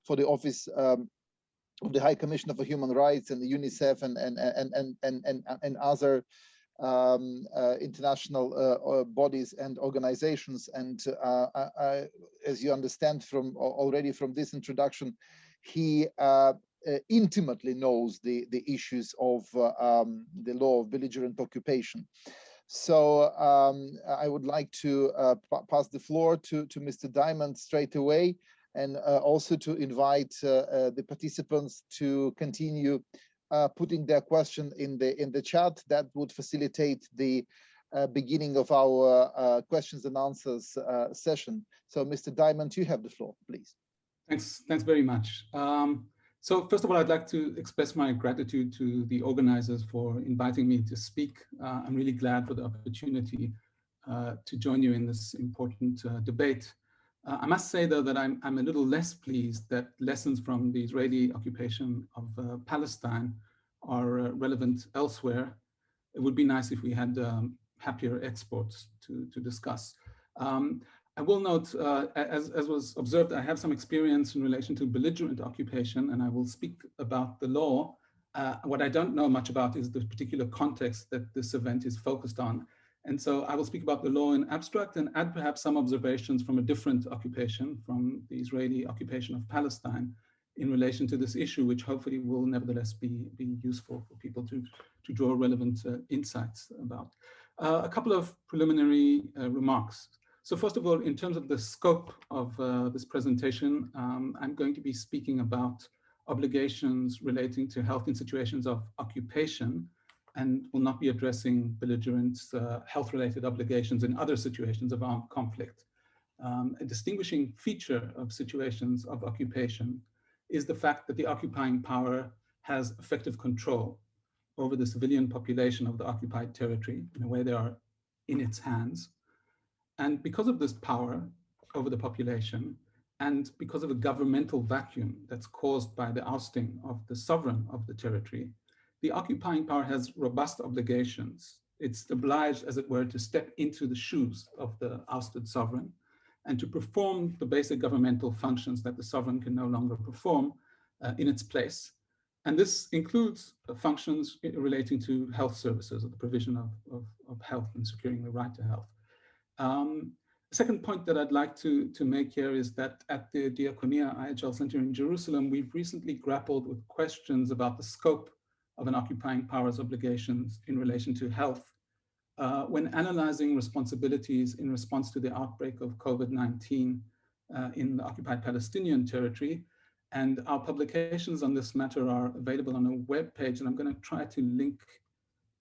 Speaker 1: for the Office of the High Commissioner for Human Rights and the UNICEF and other international bodies and organizations. And as you understand from already from this introduction, he intimately knows the issues of the law of belligerent occupation. So I would like to pass the floor to Mr. Diamond straight away, and also to invite the participants to continue putting their question in the chat. That would facilitate the beginning of our questions and answers session. So Mr. Diamond, you have the floor, please.
Speaker 5: Thanks very much. So first of all, I'd like to express my gratitude to the organizers for inviting me to speak. I'm really glad for the opportunity to join you in this important debate. I must say, though, that I'm a little less pleased that lessons from the Israeli occupation of Palestine are relevant elsewhere. It would be nice if we had happier exports to discuss. I will note, as was observed, I have some experience in relation to belligerent occupation, and I will speak about the law. What I don't know much about is the particular context that this event is focused on. And so I will speak about the law in abstract and add perhaps some observations from a different occupation, from the Israeli occupation of Palestine, in relation to this issue, which hopefully will nevertheless be useful for people to draw relevant insights about. A couple of preliminary remarks. So first of all, in terms of the scope of this presentation, I'm going to be speaking about obligations relating to health in situations of occupation, and will not be addressing belligerent health-related obligations in other situations of armed conflict. A distinguishing feature of situations of occupation is the fact that the occupying power has effective control over the civilian population of the occupied territory. In a way, they are in its hands. And because of this power over the population, and because of a governmental vacuum that's caused by the ousting of the sovereign of the territory, the occupying power has robust obligations. It's obliged, as it were, to step into the shoes of the ousted sovereign and to perform the basic governmental functions that the sovereign can no longer perform in its place. And this includes functions relating to health services, or the provision of health and securing the right to health. The second point that I'd like to make here is that at the Diakonia IHL Center in Jerusalem, we've recently grappled with questions about the scope of an occupying power's obligations in relation to health when analyzing responsibilities in response to the outbreak of COVID-19 in the occupied Palestinian territory. And our publications on this matter are available on a web page, and I'm going to try to link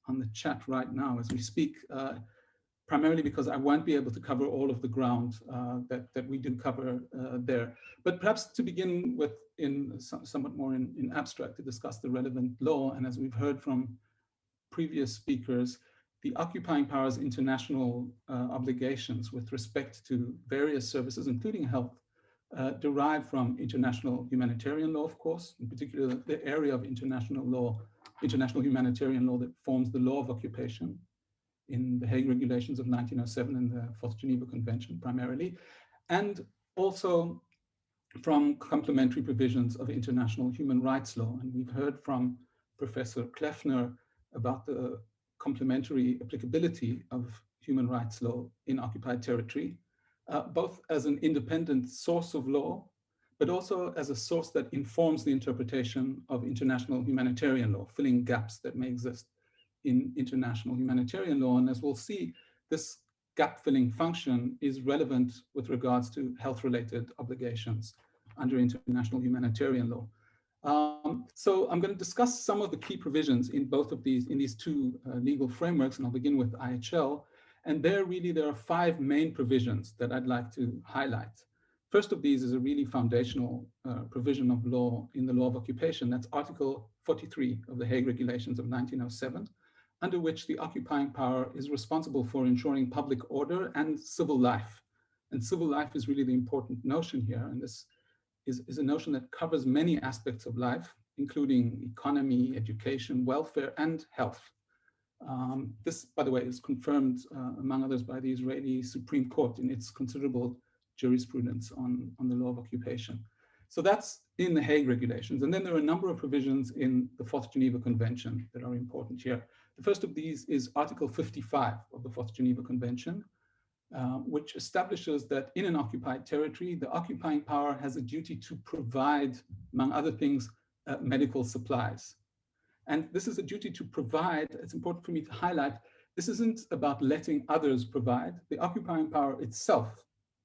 Speaker 5: on the chat right now as we speak, primarily because I won't be able to cover all of the ground that we do cover there. But perhaps to begin with, somewhat more in abstract, to discuss the relevant law. And as we've heard from previous speakers, the occupying power's international obligations with respect to various services, including health, derive from international humanitarian law, of course, in particular the area of international humanitarian law that forms the law of occupation in the Hague Regulations of 1907 and the Fourth Geneva Convention primarily, and also from complementary provisions of international human rights law. And we've heard from Professor Kleffner about the complementary applicability of human rights law in occupied territory, both as an independent source of law, but also as a source that informs the interpretation of international humanitarian law, filling gaps that may exist in international humanitarian law. And as we'll see, this gap-filling function is relevant with regards to health-related obligations under international humanitarian law. So I'm going to discuss some of the key provisions in both of these, in these two legal frameworks, and I'll begin with IHL. And there are 5 main provisions that I'd like to highlight. First of these is a really foundational provision of law in the law of occupation. That's Article 43 of the Hague Regulations of 1907, under which the occupying power is responsible for ensuring public order and civil life. And civil life is really the important notion here. And this is a notion that covers many aspects of life, including economy, education, welfare, and health. This, by the way, is confirmed, among others, by the Israeli Supreme Court in its considerable jurisprudence on the law of occupation. So that's in the Hague Regulations. And then there are a number of provisions in the Fourth Geneva Convention that are important here. The first of these is Article 55 of the Fourth Geneva Convention, which establishes that in an occupied territory, the occupying power has a duty to provide, among other things, medical supplies. And this is a duty to provide. It's important for me to highlight, this isn't about letting others provide. The occupying power itself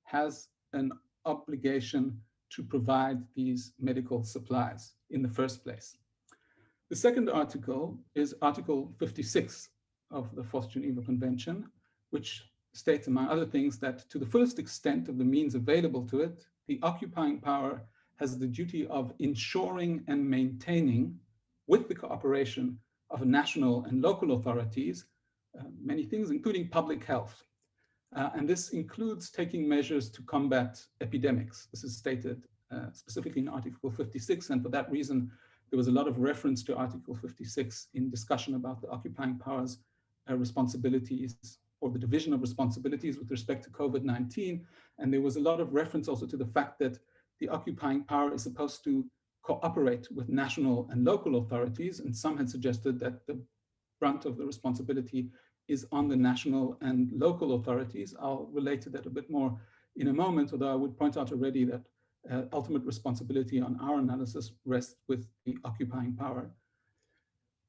Speaker 5: has an obligation to provide these medical supplies in the first place. The second article is Article 56 of the Fourth Geneva Convention, which states, among other things, that to the fullest extent of the means available to it, the occupying power has the duty of ensuring and maintaining, with the cooperation of national and local authorities, many things, including public health. And this includes taking measures to combat epidemics. This is stated specifically in Article 56, and for that reason, there was a lot of reference to Article 56 in discussion about the occupying power's responsibilities, or the division of responsibilities with respect to COVID-19. And there was a lot of reference also to the fact that the occupying power is supposed to cooperate with national and local authorities. And some had suggested that the brunt of the responsibility is on the national and local authorities. I'll relate to that a bit more in a moment, although I would point out already that ultimate responsibility on our analysis rests with the occupying power.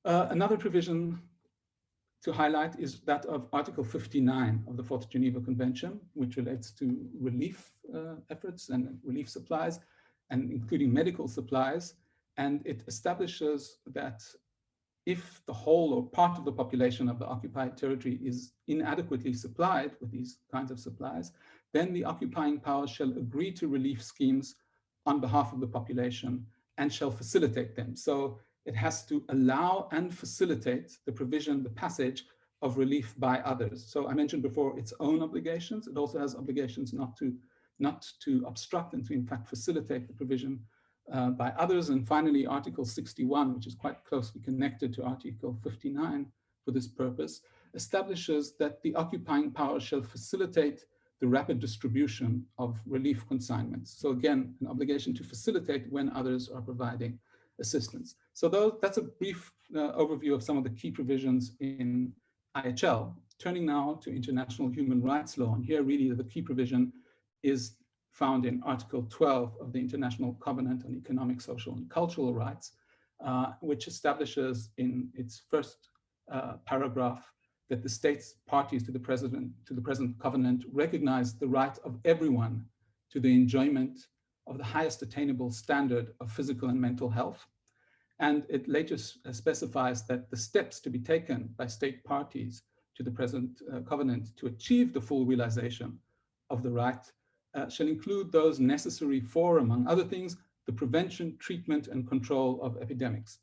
Speaker 5: Another provision to highlight is that of Article 59 of the Fourth Geneva Convention, which relates to relief efforts and relief supplies, and including medical supplies. And it establishes that if the whole or part of the population of the occupied territory is inadequately supplied with these kinds of supplies, then the occupying power shall agree to relief schemes on behalf of the population and shall facilitate them. So it has to allow and facilitate the provision, the passage of relief by others. So I mentioned before its own obligations. It also has obligations not to obstruct and to in fact facilitate the provision by others. And finally, Article 61, which is quite closely connected to Article 59 for this purpose, establishes that the occupying power shall facilitate the rapid distribution of relief consignments. So again, an obligation to facilitate when others are providing assistance. So that's a brief overview of some of the key provisions in IHL. Turning now to international human rights law, and here really the key provision is found in Article 12 of the International Covenant on Economic, Social, and Cultural Rights, which establishes in its first paragraph that the states parties to the present covenant recognize the right of everyone to the enjoyment of the highest attainable standard of physical and mental health. And it later specifies that the steps to be taken by state parties to the present covenant to achieve the full realization of the right shall include those necessary for, among other things, the prevention, treatment, and control of epidemics.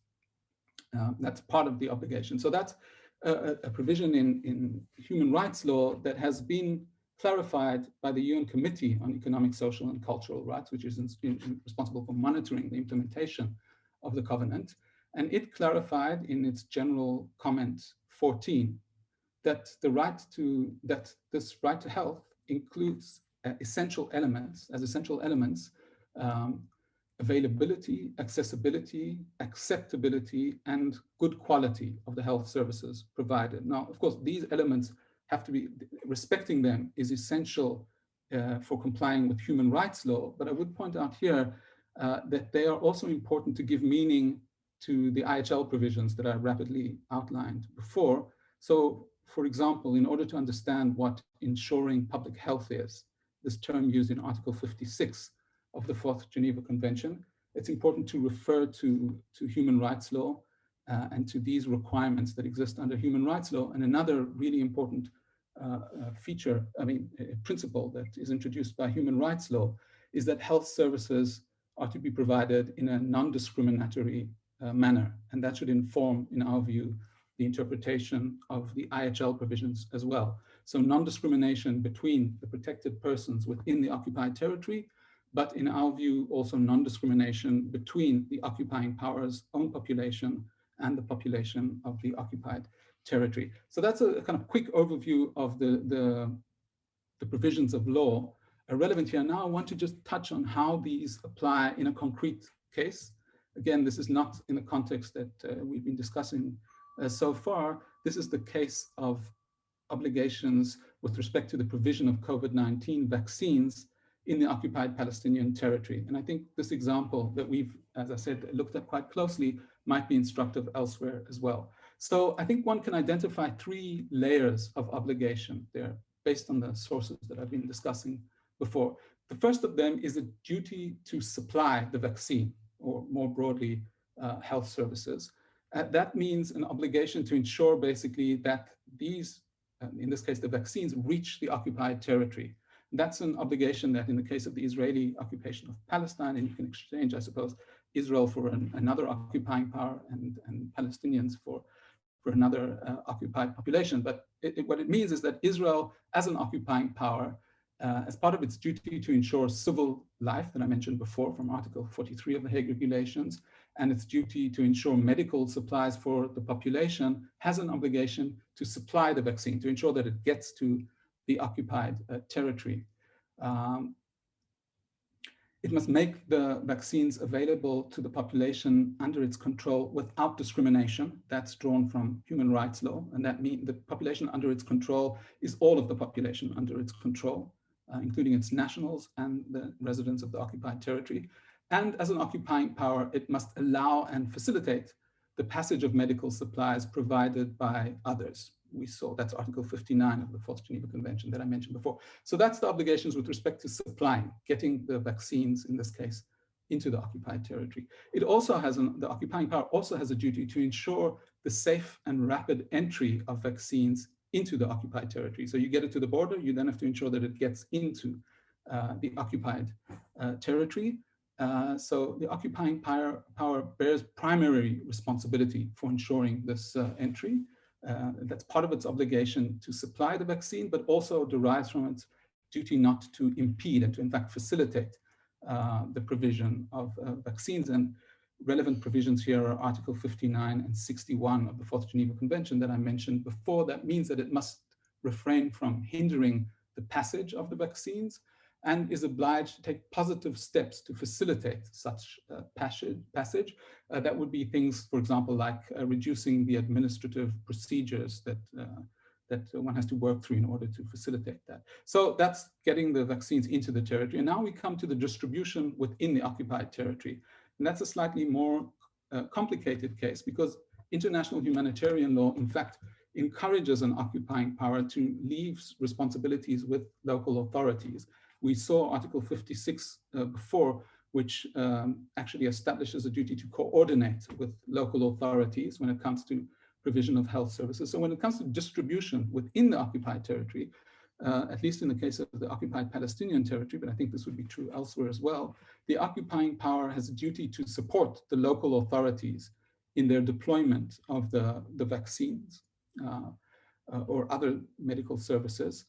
Speaker 5: That's part of the obligation. So that's a provision in human rights law that has been clarified by the UN Committee on Economic, Social, and Cultural Rights, which is responsible for monitoring the implementation of the covenant. And it clarified in its general comment 14 that this right to health includes essential elements, availability, accessibility, acceptability, and good quality of the health services provided. Now, of course, these elements have to be, respecting them is essential for complying with human rights law, but I would point out here that they are also important to give meaning to the IHL provisions that I rapidly outlined before. So, for example, in order to understand what ensuring public health is, this term used in Article 56 of the Fourth Geneva Convention, it's important to refer to human rights law and to these requirements that exist under human rights law. And another really important principle that is introduced by human rights law is that health services are to be provided in a non-discriminatory manner. And that should inform, in our view, the interpretation of the IHL provisions as well. So non-discrimination between the protected persons within the occupied territory, but in our view, also non-discrimination between the occupying power's own population and the population of the occupied territory. So that's a kind of quick overview of the provisions of law relevant here. Now I want to just touch on how these apply in a concrete case. Again, this is not in the context that we've been discussing so far. This is the case of obligations with respect to the provision of COVID-19 vaccines in the occupied Palestinian territory. And I think this example that we've, as I said, looked at quite closely might be instructive elsewhere as well. So I think one can identify three layers of obligation there based on the sources that I've been discussing before. The first of them is a duty to supply the vaccine, or more broadly, health services. That means an obligation to ensure basically that these, in this case, the vaccines reach the occupied territory. That's an obligation that in the case of the Israeli occupation of Palestine, and you can exchange, I suppose, Israel for another occupying power and Palestinians for another occupied population. But what it means is that Israel, as an occupying power, as part of its duty to ensure civil life that I mentioned before from Article 43 of the Hague Regulations, and its duty to ensure medical supplies for the population, has an obligation to supply the vaccine, to ensure that it gets to the occupied territory. It must make the vaccines available to the population under its control without discrimination. That's drawn from human rights law. And that means the population under its control is all of the population under its control, including its nationals and the residents of the occupied territory. And as an occupying power, it must allow and facilitate the passage of medical supplies provided by others. We saw that's Article 59 of the Fourth Geneva Convention that I mentioned before. So that's the obligations with respect to supplying, getting the vaccines, in this case, into the occupied territory. It also has, the occupying power also has a duty to ensure the safe and rapid entry of vaccines into the occupied territory. So you get it to the border, you then have to ensure that it gets into the occupied territory. So the occupying power bears primary responsibility for ensuring this entry. That's part of its obligation to supply the vaccine, but also derives from its duty not to impede and to in fact facilitate the provision of vaccines. And relevant provisions here are Article 59 and 61 of the Fourth Geneva Convention that I mentioned before. That means that it must refrain from hindering the passage of the vaccines and is obliged to take positive steps to facilitate such passage. That would be things, for example, like reducing the administrative procedures that one has to work through in order to facilitate that. So that's getting the vaccines into the territory. And now we come to the distribution within the occupied territory. And that's a slightly more complicated case because international humanitarian law, in fact, encourages an occupying power to leave responsibilities with local authorities. We saw Article 56 before, which actually establishes a duty to coordinate with local authorities when it comes to provision of health services. So when it comes to distribution within the occupied territory, at least in the case of the occupied Palestinian territory, but I think this would be true elsewhere as well, the occupying power has a duty to support the local authorities in their deployment of the vaccines or other medical services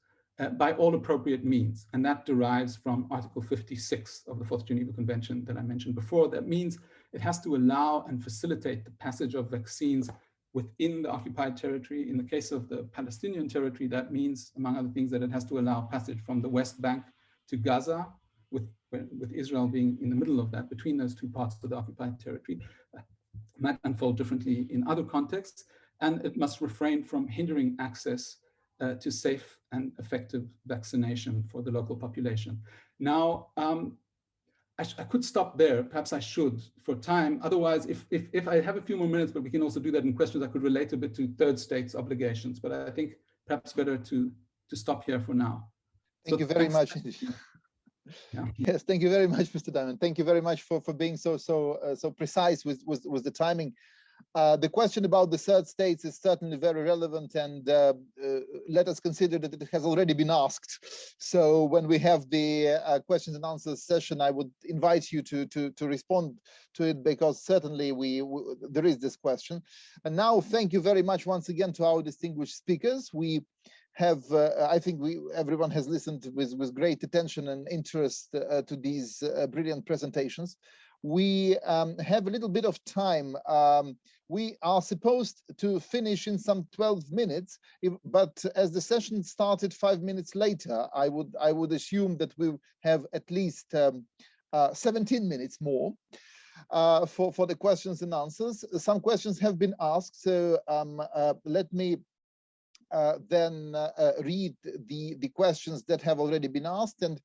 Speaker 5: by all appropriate means. And that derives from Article 56 of the Fourth Geneva Convention that I mentioned before. That means it has to allow and facilitate the passage of vaccines within the occupied territory. In the case of the Palestinian territory, that means, among other things, that it has to allow passage from the West Bank to Gaza with Israel being in the middle of that, between those two parts of the occupied territory, might unfold differently in other contexts, and it must refrain from hindering access to safe and effective vaccination for the local population. Now, I could stop there. Perhaps I should for time. Otherwise, if I have a few more minutes, but we can also do that in questions, I could relate a bit to third states obligations, but I think perhaps better to stop here for now.
Speaker 1: Thank you very much.
Speaker 5: Yeah.
Speaker 1: Yes, thank you very much, Mr. Diamond. Thank you very much for being so precise with the timing. The question about the third states is certainly very relevant, and let us consider that it has already been asked. So when we have the questions and answers session, I would invite you to respond to it, because certainly there is this question. And now, thank you very much once again to our distinguished speakers. We have, I think everyone has listened with great attention and interest to these brilliant presentations. We have a little bit of time. We are supposed to finish in some 12 minutes, but as the session started 5 minutes later, I would assume that we have at least 17 minutes more for the questions and answers. Some questions have been asked, so let me then read the questions that have already been asked, and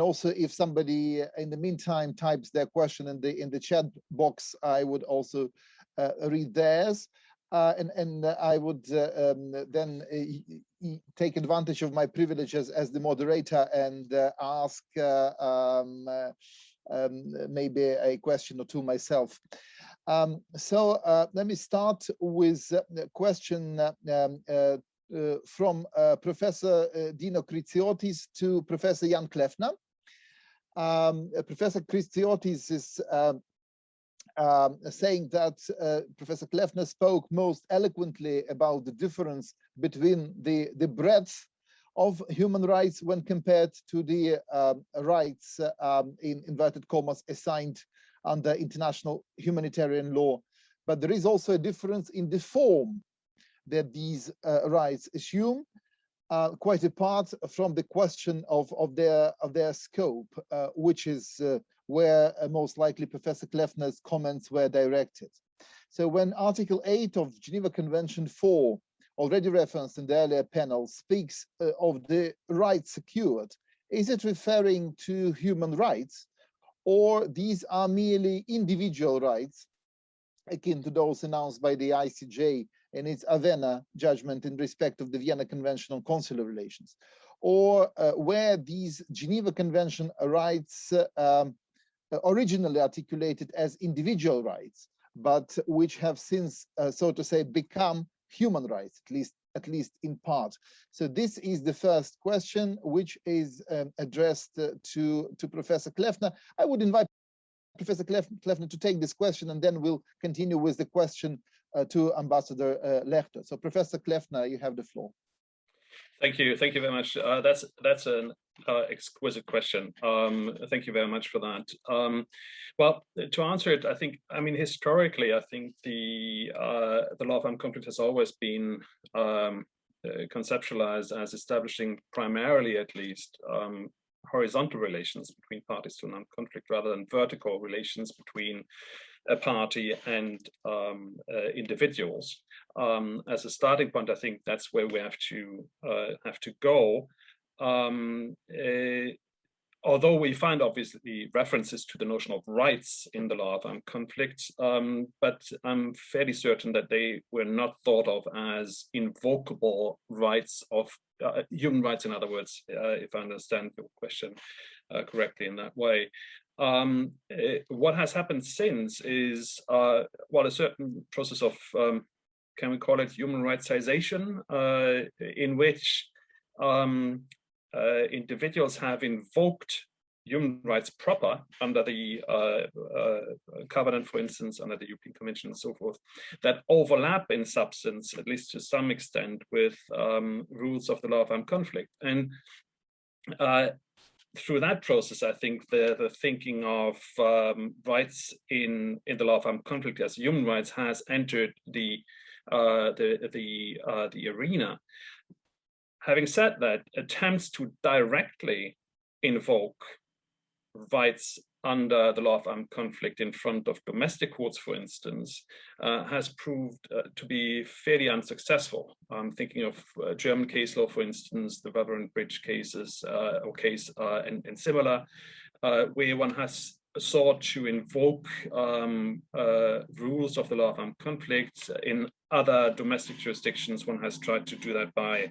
Speaker 1: also if somebody in the meantime types their question in the chat box, I would also read theirs, and I would then take advantage of my privileges as the moderator and ask maybe a question or two myself. So let me start with a question from Professor Dino Chrytsiotis to Professor Jann Kleffner. Professor Chrytsiotis is saying that Professor Kleffner spoke most eloquently about the difference between the breadth of human rights when compared to the rights in inverted commas assigned under international humanitarian law. But there is also a difference in the form that these rights assume, quite apart from the question of their scope, which is where most likely Professor Kleffner's comments were directed. So when Article 8 of Geneva Convention 4, already referenced in the earlier panel, speaks of the rights secured, is it referring to human rights, or these are merely individual rights akin to those announced by the ICJ in its Avena judgment in respect of the Vienna Convention on Consular Relations, or where these Geneva Convention rights originally articulated as individual rights, but which have since, so to say, become human rights, at least in part. So this is the first question, which is addressed to Professor Kleffner. I would invite Professor Kleffner to take this question, and then we'll continue with the question to Ambassador Lehto. So Professor Kleffner, you have the floor.
Speaker 2: Thank you very much. That's an exquisite question. Thank you very much for that. Well, to answer it, I mean historically, I think the law of armed conflict has always been conceptualized as establishing primarily, at least, horizontal relations between parties to an armed conflict, rather than vertical relations between a party and individuals. As a starting point, I think that's where we have to go. Although we find obviously references to the notion of rights in the law of armed conflicts, but I'm fairly certain that they were not thought of as invocable rights of human rights, in other words, if I understand your question correctly in that way. What has happened since is, well, a certain process of, can we call it human rightsization, in which individuals have invoked human rights proper under the covenant, for instance, under the European Convention and so forth, that overlap in substance, at least to some extent, with rules of the law of armed conflict. And through that process, I think the thinking of rights in the law of armed conflict as human rights has entered the arena. Having said that, attempts to directly invoke rights under the law of armed conflict in front of domestic courts, for instance, has proved to be fairly unsuccessful. I'm thinking of German case law, for instance, the Waver Bridge cases or case and similar, where one has sought to invoke rules of the law of armed conflict. In other domestic jurisdictions, one has tried to do that by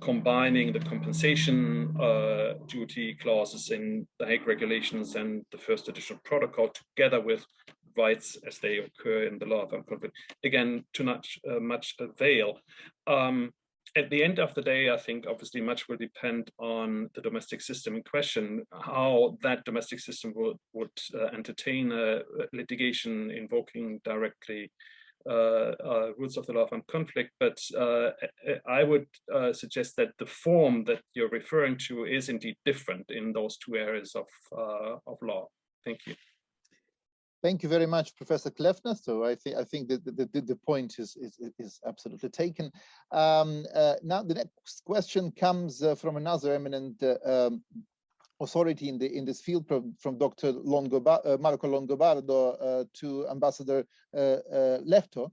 Speaker 2: combining the compensation duty clauses in the Hague Regulations and the first additional protocol together with rights as they occur in the law of armed conflict. Again, to not much avail. At the end of the day, I think obviously much will depend on the domestic system in question, how that domestic system would entertain litigation invoking directly rules of the law of armed conflict. But I would suggest that the form that you're referring to is indeed different in those two areas of law. Thank you.
Speaker 1: Thank you very much, Professor Kleffner. So I think that the point is absolutely taken. Now the next question comes from another eminent authority in this field, from Dr. Marco Longobardo to Ambassador Lehto.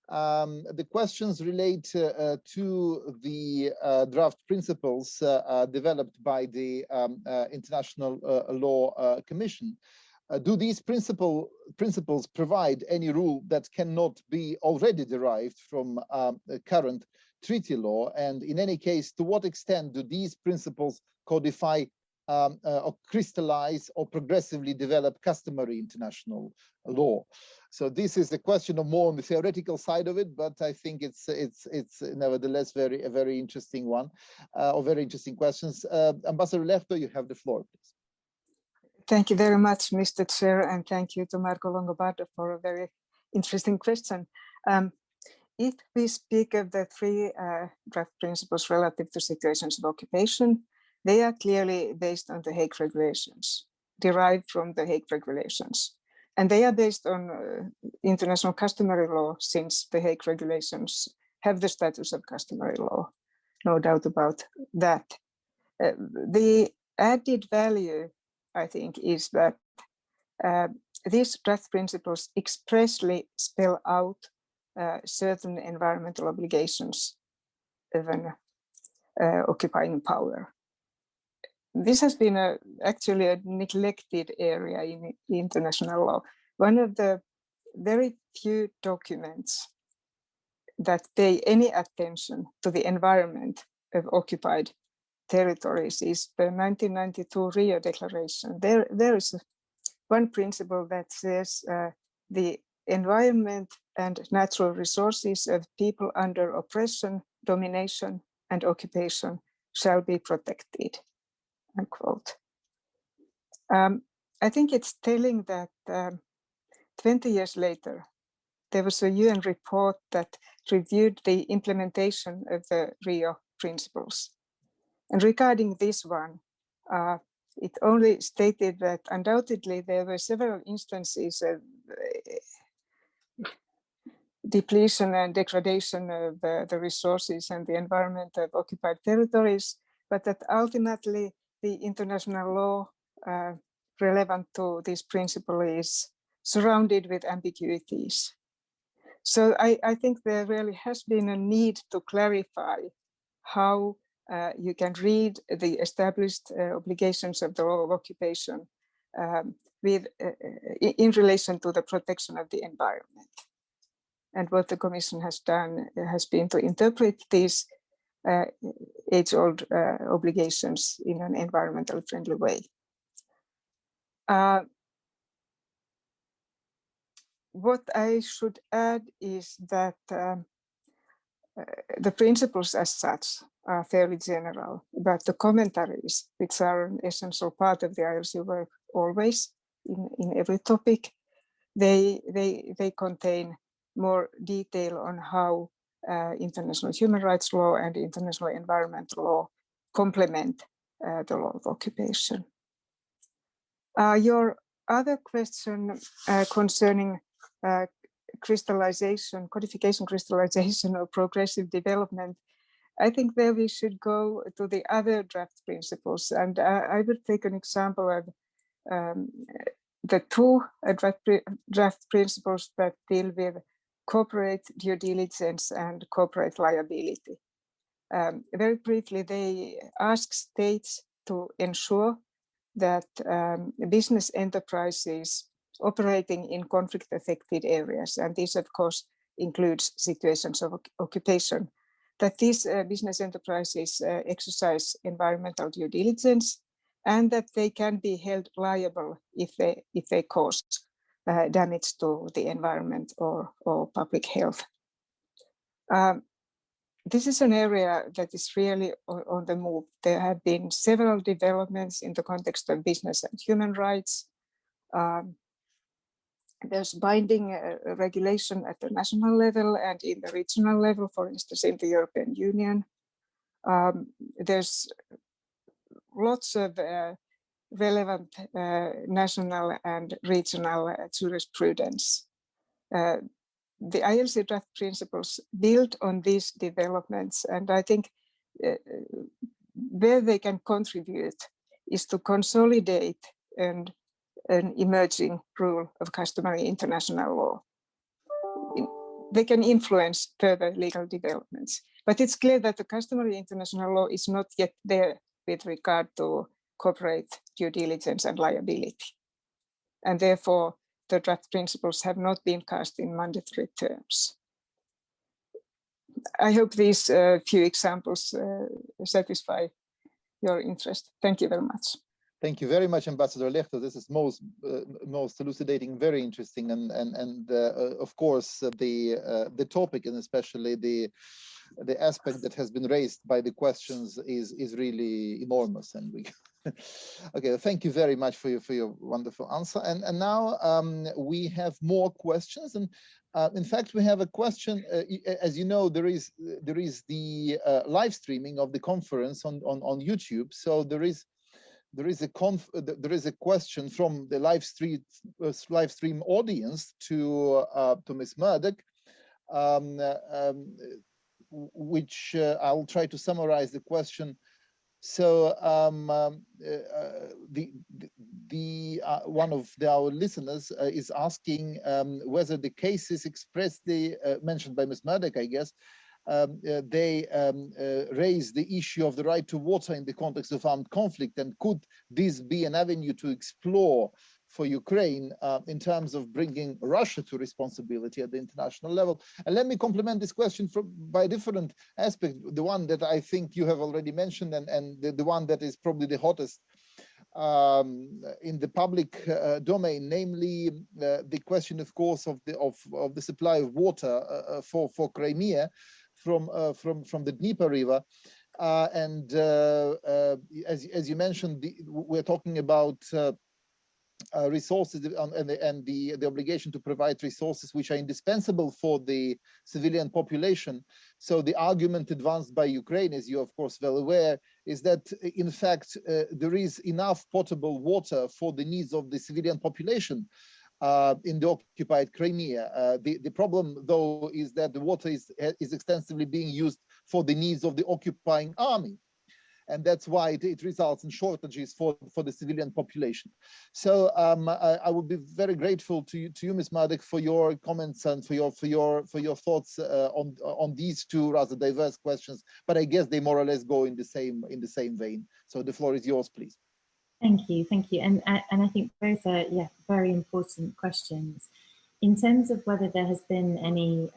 Speaker 1: The questions relate to the draft principles developed by the International Law Commission. Do these principles provide any rule that cannot be already derived from current treaty law? And in any case, to what extent do these principles codify or crystallize or progressively develop customary international law? So this is a question of more on the theoretical side of it, but I think it's nevertheless a very interesting one, or very interesting questions. Ambassador Lehto, you have the floor, please.
Speaker 3: Thank you very much, Mr. Chair, and thank you to Marco Longobardo for a very interesting question. If we speak of the three draft principles relative to situations of occupation, they are clearly based on the Hague Regulations, derived from the Hague Regulations. And they are based on international customary law, since the Hague Regulations have the status of customary law, no doubt about that. The added value, I think, is that these draft principles expressly spell out certain environmental obligations of an occupying power. This has been actually a neglected area in international law. One of the very few documents that pay any attention to the environment of occupied territories is the 1992 Rio Declaration. There is one principle that says the environment and natural resources of people under oppression, domination, and occupation shall be protected, unquote. I think it's telling that 20 years later, there was a UN report that reviewed the implementation of the Rio principles. And regarding this one, it only stated that undoubtedly there were several instances of depletion and degradation of the resources and the environment of occupied territories, but that ultimately the international law relevant to this principle is surrounded with ambiguities. So I think there really has been a need to clarify how you can read the established obligations of the law of occupation in relation to the protection of the environment. And what the Commission has done has been to interpret these age-old obligations in an environmentally friendly way. What I should add is that the principles as such are fairly general, but the commentaries, which are an essential part of the ILC work always in every topic, they contain more detail on how international human rights law and international environmental law complement the law of occupation. Your other question concerning crystallization, codification, crystallization, or progressive development, I think there we should go to the other draft principles. And I would take an example of the two draft principles that deal with corporate due diligence and corporate liability. Very briefly, they ask states to ensure that business enterprises operating in conflict-affected areas, and this of course includes situations of occupation, that these business enterprises exercise environmental due diligence, and that they can be held liable if they cause damage to the environment or public health. This is an area that is really on the move. There have been several developments in the context of business and human rights. There's binding regulation at the national level and in the regional level, for instance, in the European Union. There's lots of relevant national and regional jurisprudence. The ILC draft principles build on these developments, and I think where they can contribute is to consolidate an emerging rule of customary international law. They can influence further legal developments, but it's clear that the customary international law is not yet there with regard to corporate due diligence and liability, and therefore the draft principles have not been cast in mandatory terms. I hope these few examples satisfy your interest. Thank you very much.
Speaker 1: Thank you very much, Ambassador Lehto. This is most elucidating, very interesting, and of course the topic, and especially the aspect that has been raised by the questions is really enormous, and we. Okay, thank you very much for your wonderful answer. And now we have more questions, and in fact we have a question. As you know, there is the live streaming of the conference on YouTube. So there is a question from the live stream audience to Ms. Murdoch, which I'll try to summarize the question. So one of our listeners is asking whether the cases expressly mentioned by Ms. Murdoch, I guess, they raise the issue of the right to water in the context of armed conflict, and could this be an avenue to explore for Ukraine in terms of bringing Russia to responsibility at the international level? And let me complement this question by a different aspect, the one that I think you have already mentioned, and the one that is probably the hottest in the public domain, namely the question, of course, of the supply of water for Crimea from the Dnieper River. And as you mentioned, we're talking about resources and the obligation to provide resources which are indispensable for the civilian population. So the argument advanced by Ukraine, as you're of course well aware, is that in fact there is enough potable water for the needs of the civilian population in the occupied Crimea. The problem, though, is that the water is extensively being used for the needs of the occupying army. And that's why it results in shortages for the civilian population. So I would be very grateful to you, Ms. Murdoch, for your comments and for your thoughts on these two rather diverse questions. But I guess they more or less go in the same vein. So the floor is yours, please.
Speaker 4: Thank you, and I think both are very important questions. In terms of whether there has been any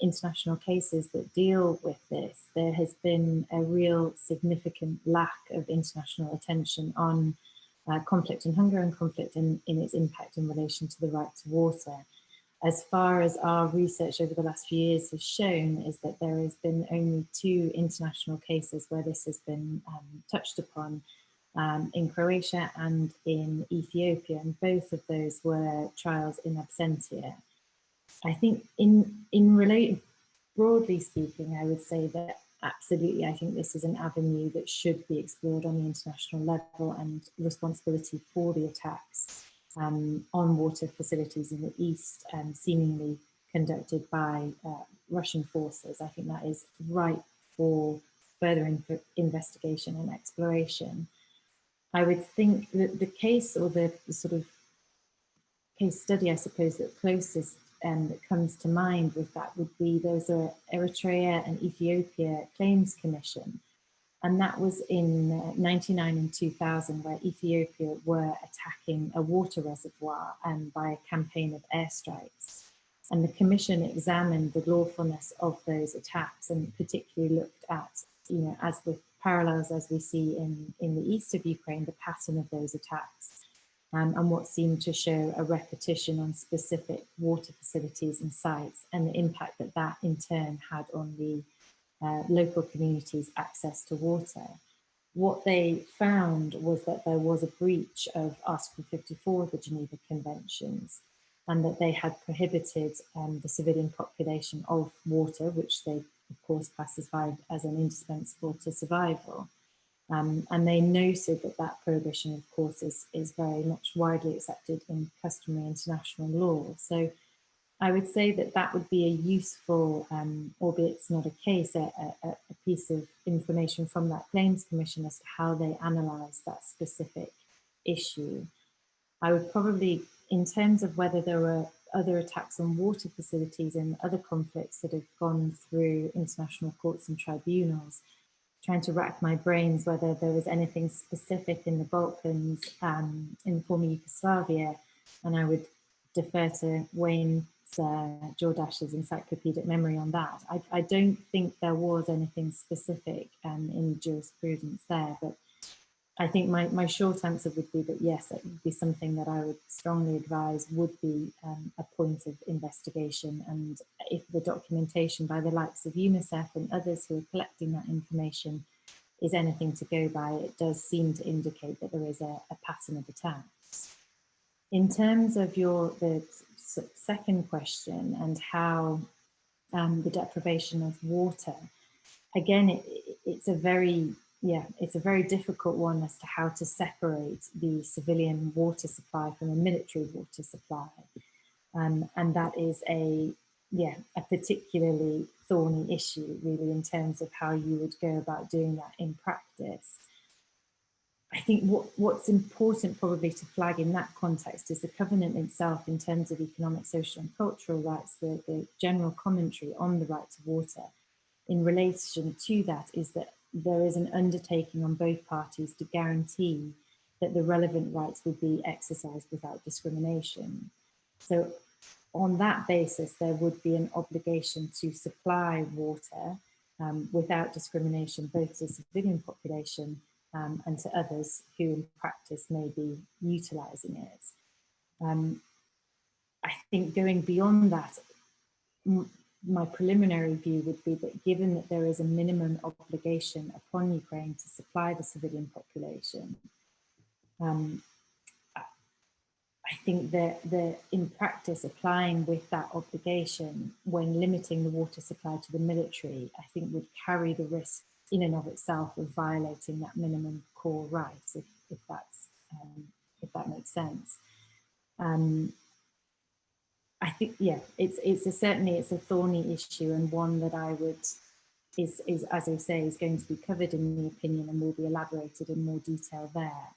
Speaker 4: international cases that deal with this, there has been a real significant lack of international attention on conflict and hunger and conflict in its impact in relation to the right to water. As far as our research over the last few years has shown, is that there has been only 2 international cases where this has been touched upon, in Croatia and in Ethiopia, and both of those were trials in absentia. I think broadly speaking, I would say that absolutely, I think this is an avenue that should be explored on the international level, and responsibility for the attacks on water facilities in the east, seemingly conducted by Russian forces. I think that is ripe for further investigation and exploration. I would think that the case, or the sort of case study, I suppose, that closest that comes to mind with that would be there's a Eritrea and Ethiopia Claims Commission, and that was in 1999 and 2000, where Ethiopia were attacking a water reservoir by a campaign of airstrikes. And the commission examined the lawfulness of those attacks, and particularly looked at, as with parallels as we see in the east of Ukraine, the pattern of those attacks, and what seemed to show a repetition on specific water facilities and sites, and the impact that that in turn had on the local communities' access to water. What they found was that there was a breach of Article 54 of the Geneva Conventions, and that they had prohibited the civilian population of water, which they of course classified as an indispensable to survival. And they noted that that prohibition, of course, is very much widely accepted in customary international law. So I would say that that would be a useful, albeit it's not a case, a piece of information from that Claims Commission as to how they analysed that specific issue. I would probably, in terms of whether there were other attacks on water facilities in other conflicts that have gone through international courts and tribunals, trying to rack my brains whether there was anything specific in the Balkans, in the former Yugoslavia, and I would defer to Wayne's Jordash's encyclopedic memory on that. I don't think there was anything specific in jurisprudence there, but I think my short answer would be that yes, it would be something that I would strongly advise would be a point of investigation. And if the documentation by the likes of UNICEF and others who are collecting that information is anything to go by, it does seem to indicate that there is a pattern of attacks. In terms of the second question and how the deprivation of water, again, it's a very difficult one as to how to separate the civilian water supply from a military water supply. And that is a particularly thorny issue, really, in terms of how you would go about doing that in practice. I think what's important probably to flag in that context is the covenant itself in terms of economic, social and cultural rights, the general commentary on the right to water. In relation to that is that there is an undertaking on both parties to guarantee that the relevant rights would be exercised without discrimination. So on that basis, there would be an obligation to supply water without discrimination, both to the civilian population and to others who in practice may be utilising it. I think going beyond that, my preliminary view would be that given that there is a minimum obligation upon Ukraine to supply the civilian population, I think that in practice applying with that obligation when limiting the water supply to the military, I think would carry the risk in and of itself of violating that minimum core right, if that makes sense. I think, certainly it's a thorny issue, and one that I would, is as I say, is going to be covered in the opinion and will be elaborated in more detail there.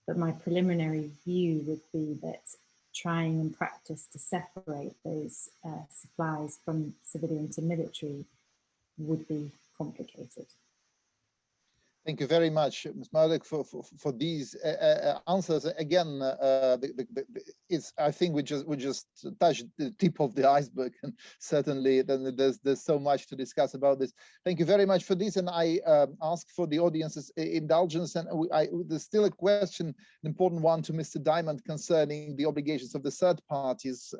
Speaker 4: But my preliminary view would be that trying in practice to separate those supplies from civilian to military would be complicated.
Speaker 1: Thank you very much, Ms. Murdoch, for these answers. Again, I think we just touched the tip of the iceberg, and certainly then there's so much to discuss about this. Thank you very much for this, and I ask for the audience's indulgence. And there's still a question, an important one, to Mr. Diamond concerning the obligations of the third parties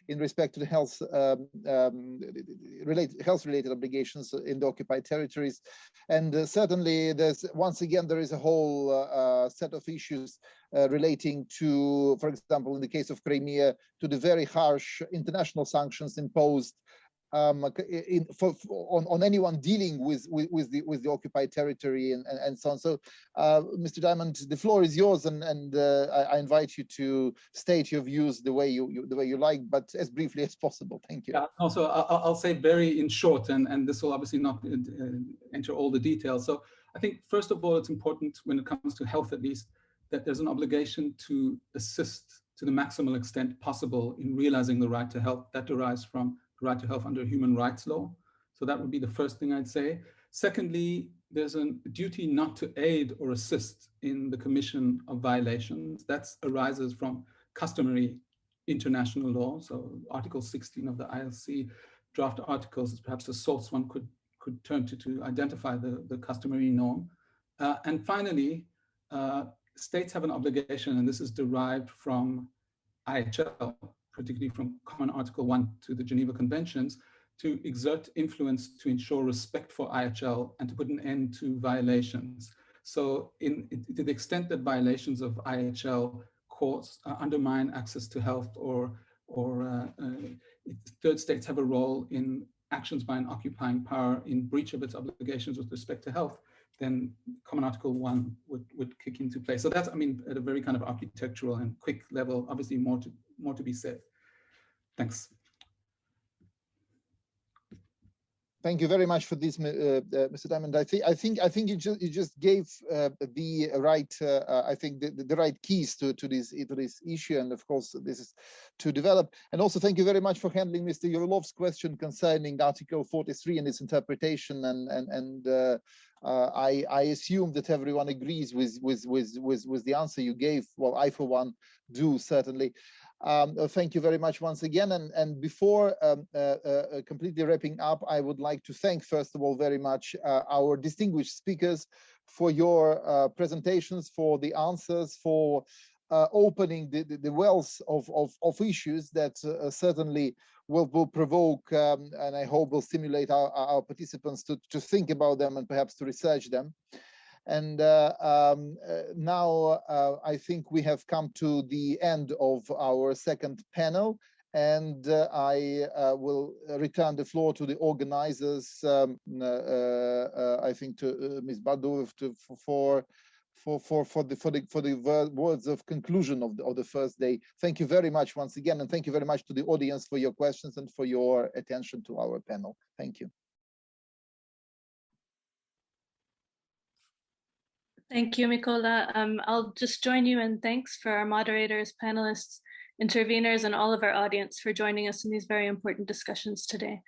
Speaker 1: in respect to the health-related obligations in the occupied territories, and certainly. Once again, there is a whole set of issues relating to, for example, in the case of Crimea, to the very harsh international sanctions imposed on anyone dealing with the occupied territory and so on. So, Mr. Diamond, the floor is yours, and I invite you to state your views the way you like, but as briefly as possible. Thank you.
Speaker 5: Yeah. Also, I'll say very in short, and this will obviously not enter all the details. So, I think, first of all, it's important when it comes to health, at least, that there's an obligation to assist to the maximal extent possible in realizing the right to health that derives from the right to health under human rights law. So that would be the first thing I'd say. Secondly, there's a duty not to aid or assist in the commission of violations. That arises from customary international law. So Article 16 of the ILC draft articles is perhaps a source one could turn to identify the customary norm. And finally, states have an obligation, and this is derived from IHL, particularly from Common Article 1 to the Geneva Conventions, to exert influence to ensure respect for IHL and to put an end to violations. So to the extent that violations of IHL undermine access to health or third states have a role in actions by an occupying power in breach of its obligations with respect to health, then Common Article 1 would kick into place. So that's, I mean, at a very kind of architectural and quick level, obviously more to be said. Thanks.
Speaker 1: Thank you very much for this, Mr. Diamond. I think you just gave the right I think the right keys to this issue, and of course this is to develop. And also thank you very much for handling Mr. Yurilov's question concerning Article 43 and its interpretation. And I assume that everyone agrees with the answer you gave. Well, I for one do certainly. Thank you very much once again. And before completely wrapping up, I would like to thank, first of all, very much our distinguished speakers for your presentations, for the answers, for opening the wells of issues that certainly will provoke and I hope will stimulate our participants to think about them and perhaps to research them. And now I think we have come to the end of our second panel, and I will return the floor to the organizers. I think to Ms. Badu for the words of conclusion of the first day. Thank you very much once again, and thank you very much to the audience for your questions and for your attention to our panel. Thank you.
Speaker 6: Thank you, Mykola. I'll just join you in thanks for our moderators, panelists, interveners, and all of our audience for joining us in these very important discussions today.